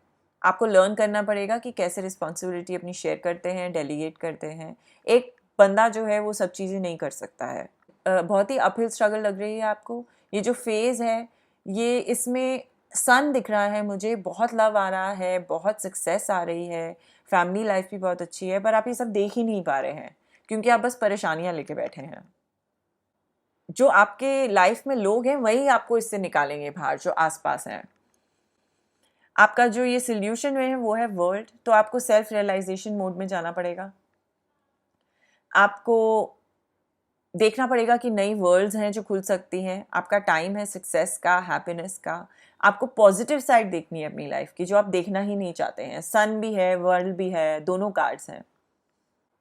आपको लर्न करना पड़ेगा कि कैसे रिस्पॉन्सिबिलिटी अपनी शेयर करते हैं, डेलीगेट करते हैं। एक बंदा जो है वो सब चीज़ें नहीं कर सकता है। बहुत ही अपहिल स्ट्रगल लग रही है आपको। ये जो फेज़ है, ये इसमें सन दिख रहा है मुझे, बहुत लव आ रहा है, बहुत सक्सेस आ रही है, फैमिली लाइफ भी बहुत अच्छी है, पर आप ये सब देख ही नहीं पा रहे हैं क्योंकि आप बस परेशानियां लेके बैठे हैं। जो आपके लाइफ में लोग हैं वही आपको इससे निकालेंगे बाहर, जो आसपास हैं। आपका जो ये सोल्यूशन है वो है वर्ल्ड। तो आपको सेल्फ रियलाइजेशन मोड में जाना पड़ेगा। आपको देखना पड़ेगा कि नई वर्ल्ड्स हैं जो खुल सकती हैं। आपका टाइम है सक्सेस का, हैप्पीनेस का। आपको पॉजिटिव साइड देखनी है अपनी लाइफ की, जो आप देखना ही नहीं चाहते हैं। सन भी है, वर्ल्ड भी है, दोनों कार्ड्स हैं।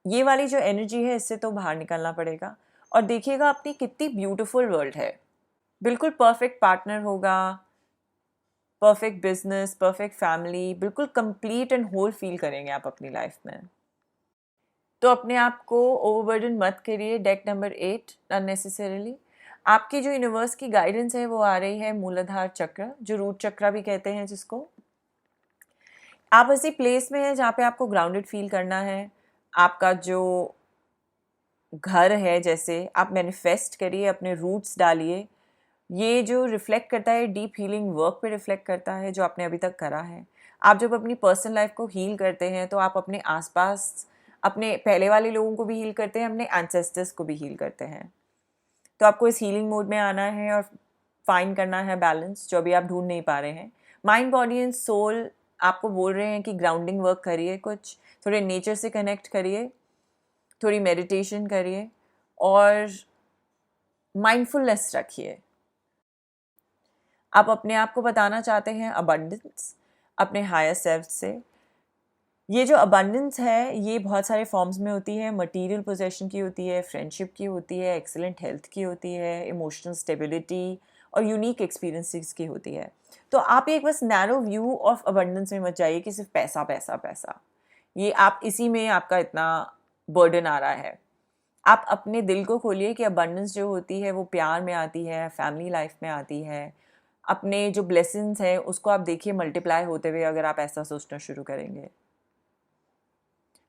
ये वाली जो एनर्जी है इससे तो बाहर निकलना पड़ेगा। और देखिएगा अपनी कितनी ब्यूटीफुल वर्ल्ड है। बिल्कुल परफेक्ट पार्टनर होगा, परफेक्ट बिजनेस, परफेक्ट फैमिली, बिल्कुल कंप्लीट एंड होल फील करेंगे आप अपनी लाइफ में। तो अपने आप को ओवरबर्डन मत करिए। Deck number 8 unnecessarily. आपकी जो यूनिवर्स की गाइडेंस है वो आ रही है मूलाधार चक्र, जो रूट चक्र भी कहते हैं जिसको। आप ऐसी प्लेस में हैं जहाँ पे आपको ग्राउंडेड फील करना है। आपका जो घर है, जैसे आप मैनिफेस्ट करिए, अपने रूट्स डालिए। ये जो रिफ्लेक्ट करता है डीप हीलिंग वर्क पे रिफ्लेक्ट करता है जो आपने अभी तक करा है। आप जब अपनी पर्सनल लाइफ को हील करते हैं तो आप अपने आसपास अपने पहले वाले लोगों को भी हील करते हैं, अपने एंसेस्टर्स को भी हील करते हैं। तो आपको इस हीलिंग मोड में आना है और फाइंड करना है बैलेंस, जो अभी आप ढूंढ नहीं पा रहे हैं। माइंड, बॉडी एंड सोल आपको बोल रहे हैं कि ग्राउंडिंग वर्क करिए, कुछ थोड़े नेचर से कनेक्ट करिए, थोड़ी मेडिटेशन करिए और माइंडफुलनेस रखिए। आप अपने आप को बताना चाहते हैं अबंडेंस अपने हायर सेल्फ से। ये जो अबंडेंस है ये बहुत सारे फॉर्म्स में होती है। मटेरियल पोजेशन की होती है, फ्रेंडशिप की होती है, एक्सीलेंट हेल्थ की होती है, इमोशनल स्टेबिलिटी और यूनिक एक्सपीरियंसेस की होती है। तो आप एक बस नैरो व्यू ऑफ अबंडेंस में मत जाइए कि सिर्फ पैसा पैसा पैसा, ये आप इसी में आपका इतना बर्डन आ रहा है। आप अपने दिल को खोलिए कि अबंडेंस जो होती है वो प्यार में आती है, फैमिली लाइफ में आती है। अपने जो ब्लेसिंग्स हैं उसको आप देखिए मल्टीप्लाई होते हुए, अगर आप ऐसा सोचना शुरू करेंगे।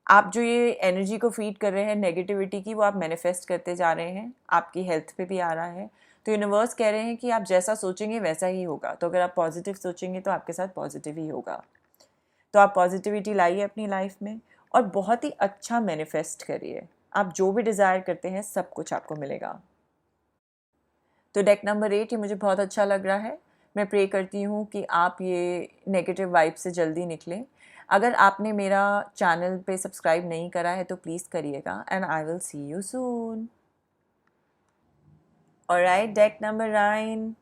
आप जो ये एनर्जी को फीड कर रहे हैं नेगेटिविटी की, वो आप मैनिफेस्ट करते जा रहे हैं, आपकी हेल्थ पे भी आ रहा है। तो यूनिवर्स कह रहे हैं कि आप जैसा सोचेंगे वैसा ही होगा। तो अगर आप पॉजिटिव सोचेंगे तो आपके साथ पॉजिटिव ही होगा। तो आप पॉजिटिविटी लाइए अपनी लाइफ में और बहुत ही अच्छा मैनिफेस्ट करिए। आप जो भी डिज़ायर करते हैं सब कुछ आपको मिलेगा। तो डेक नंबर 8 ये मुझे बहुत अच्छा लग रहा है। मैं प्रे करती हूँ कि आप ये नेगेटिव वाइब से जल्दी निकलें। अगर आपने मेरा चैनल पे सब्सक्राइब नहीं करा है तो प्लीज़ करिएगा and I will see you soon. Alright, deck number 9।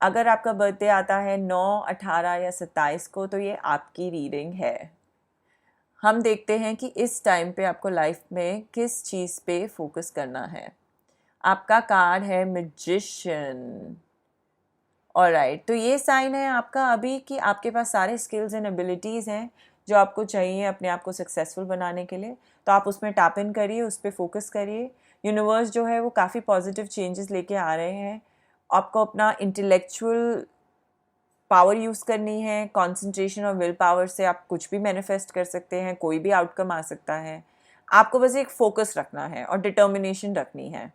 अगर आपका बर्थडे आता है 9, 18 या 27 को तो ये आपकी रीडिंग है। हम देखते हैं कि इस टाइम पे आपको लाइफ में किस चीज़ पे फोकस करना है। आपका कार्ड है मैजिशियन। ऑलराइट, तो ये साइन है आपका अभी कि आपके पास सारे स्किल्स एंड एबिलिटीज़ हैं जो आपको चाहिए अपने आप को सक्सेसफुल बनाने के लिए। तो आप उसमें टैप इन करिए, उस पर फोकस करिए। यूनिवर्स जो है वो काफ़ी पॉजिटिव चेंजेस लेके आ रहे हैं। आपको अपना इंटेलेक्चुअल पावर यूज़ करनी है, कंसंट्रेशन और विल पावर से आप कुछ भी मैनिफेस्ट कर सकते हैं, कोई भी आउटकम आ सकता है। आपको बस एक फोकस रखना है और डिटर्मिनेशन रखनी है।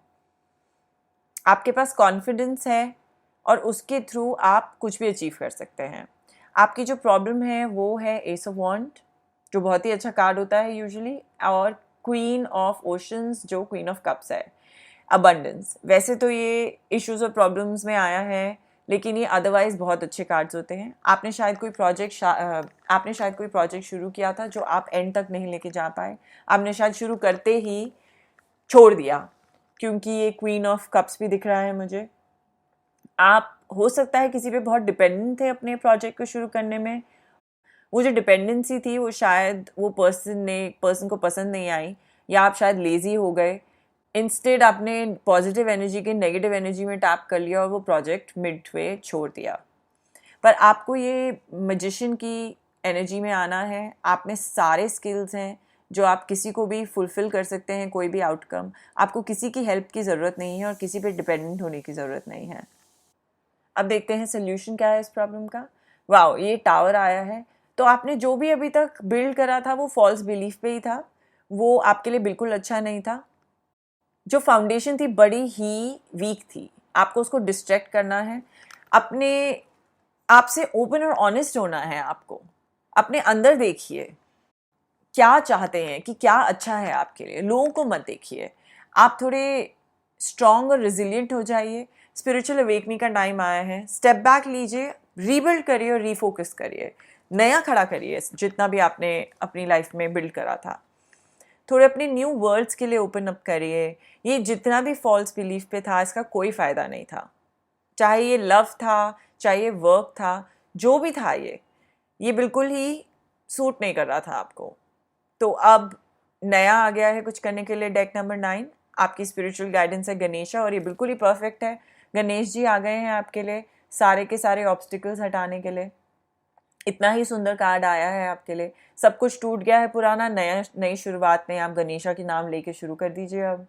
आपके पास कॉन्फिडेंस है और उसके थ्रू आप कुछ भी अचीव कर सकते हैं। आपकी जो प्रॉब्लम है वो है एस ऑफ वॉन्ड, जो बहुत ही अच्छा कार्ड होता है यूजुअली, और क्वीन ऑफ ओशंस जो क्वीन ऑफ कप्स है, अबंडेंस। वैसे तो ये इश्यूज और प्रॉब्लम्स में आया है, लेकिन ये अदरवाइज बहुत अच्छे कार्ड्स होते हैं। आपने शायद कोई प्रोजेक्ट शुरू किया था जो आप एंड तक नहीं लेके जा पाए। आपने शायद शुरू करते ही छोड़ दिया, क्योंकि ये क्वीन ऑफ कप्स भी दिख रहा है मुझे। आप हो सकता है किसी पे बहुत डिपेंडेंट थे अपने प्रोजेक्ट को शुरू करने में। वो जो डिपेंडेंसी थी वो शायद वो पर्सन को पसंद नहीं आई, या आप शायद लेजी हो गए। इंस्टेड आपने पॉजिटिव एनर्जी के नेगेटिव एनर्जी में टैप कर लिया और वो प्रोजेक्ट मिड वे छोड़ दिया। पर आपको ये मैजिशियन की एनर्जी में आना है। आप में सारे स्किल्स हैं जो आप किसी को भी फुलफ़िल कर सकते हैं, कोई भी आउटकम। आपको किसी की हेल्प की ज़रूरत नहीं है और किसी पे डिपेंडेंट होने की ज़रूरत नहीं है। अब देखते हैं सोल्यूशन क्या है इस प्रॉब्लम का। वाओ, ये टावर आया है। तो आपने जो भी अभी तक बिल्ड करा था वो फॉल्स बिलीफ पे ही था, वो आपके लिए बिल्कुल अच्छा नहीं था। जो फाउंडेशन थी बड़ी ही वीक थी, आपको उसको डिस्ट्रैक्ट करना है। अपने आपसे ओपन और ऑनेस्ट होना है। आपको अपने अंदर देखिए क्या चाहते हैं, कि क्या अच्छा है आपके लिए। लोगों को मत देखिए। आप थोड़े स्ट्रॉन्ग और रिजिलियंट हो जाइए। स्पिरिचुअल अवेकनिंग का टाइम आया है। स्टेप बैक लीजिए, रीबिल्ड करिए और रीफोकस करिए। नया खड़ा करिए जितना भी आपने अपनी लाइफ में बिल्ड करा था। थोड़े अपने न्यू वर्ल्ड्स के लिए ओपन अप करिए। ये जितना भी फॉल्स बिलीफ पे था इसका कोई फ़ायदा नहीं था। चाहे ये लव था, चाहे ये वर्क था, जो भी था ये बिल्कुल ही सूट नहीं कर रहा था आपको। तो अब नया आ गया है कुछ करने के लिए। डेक नंबर 9 आपकी स्पिरिचुअल गाइडेंस है गणेशा, और ये बिल्कुल ही परफेक्ट है। गणेश जी आ गए हैं आपके लिए सारे के सारे ऑब्स्टिकल्स हटाने के लिए। इतना ही सुंदर कार्ड आया है आपके लिए। सब कुछ टूट गया है पुराना, नई शुरुआत में आप गणेशा के नाम लेके शुरू कर दीजिए। अब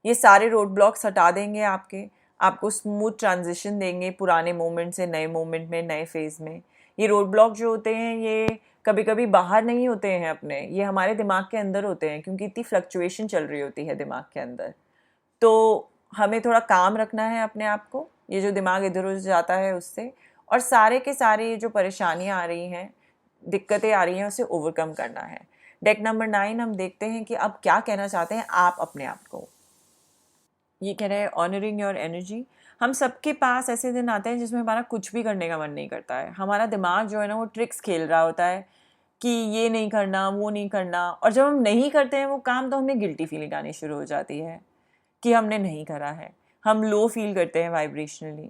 ये सारे रोड ब्लॉक्स हटा देंगे आपको स्मूथ ट्रांजिशन देंगे पुराने मोमेंट से नए मोमेंट में, नए फेज में। ये रोड ब्लॉक जो होते हैं ये कभी कभी बाहर नहीं होते हैं अपने, ये हमारे दिमाग के अंदर होते हैं, क्योंकि इतनी फ्लक्चुएशन चल रही होती है दिमाग के अंदर। तो हमें थोड़ा काम रखना है अपने आप को, ये जो दिमाग इधर उधर जाता है उससे, और सारे के सारे ये जो परेशानियां आ रही हैं, दिक्कतें आ रही हैं, उसे ओवरकम करना है। डेक नंबर 9 हम देखते हैं कि अब क्या कहना चाहते हैं आप अपने आप को। ये कह रहे हैं ऑनरिंग योर एनर्जी। हम सबके पास ऐसे दिन आते हैं जिसमें हमारा कुछ भी करने का मन नहीं करता है, हमारा दिमाग जो है ना वो ट्रिक्स खेल रहा होता है कि ये नहीं करना वो नहीं करना, और जब हम नहीं करते हैं वो काम तो हमें गिल्टी फीलिंग आनी शुरू हो जाती है कि हमने नहीं करा है। हम लो फील करते हैं वाइब्रेशनली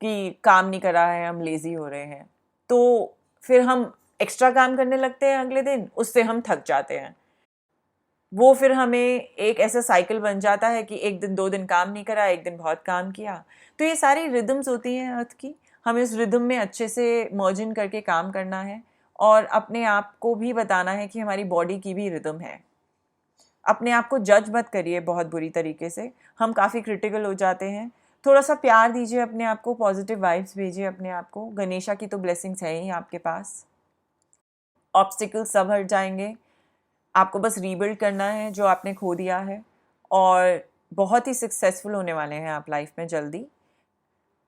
कि काम नहीं करा है, हम लेज़ी हो रहे हैं। तो फिर हम एक्स्ट्रा काम करने लगते हैं अगले दिन, उससे हम थक जाते हैं। वो फिर हमें एक ऐसा साइकिल बन जाता है कि एक दिन 2 दिन काम नहीं करा, एक दिन बहुत काम किया। तो ये सारी रिदम्स होती हैं अर्थ की, हमें इस रिदम में अच्छे से मर्ज इन करके काम करना है, और अपने आप को भी बताना है कि हमारी बॉडी की भी रिदम है। अपने आप को जज मत करिए बहुत बुरी तरीके से, हम काफ़ी क्रिटिकल हो जाते हैं। थोड़ा सा प्यार दीजिए अपने आप को, पॉजिटिव वाइब्स भेजिए अपने आप को। गणेशा की तो ब्लेसिंग्स है ही आपके पास, ऑब्स्टिकल्स सब हट जाएंगे। आपको बस रीबिल्ड करना है जो आपने खो दिया है, और बहुत ही सक्सेसफुल होने वाले हैं आप लाइफ में जल्दी।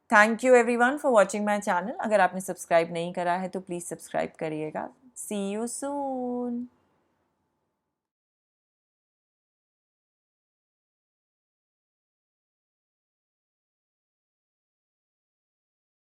Thank you everyone for watching my channel. अगर आपने सब्सक्राइब नहीं करा है तो प्लीज़ सब्सक्राइब करिएगा। See you soon.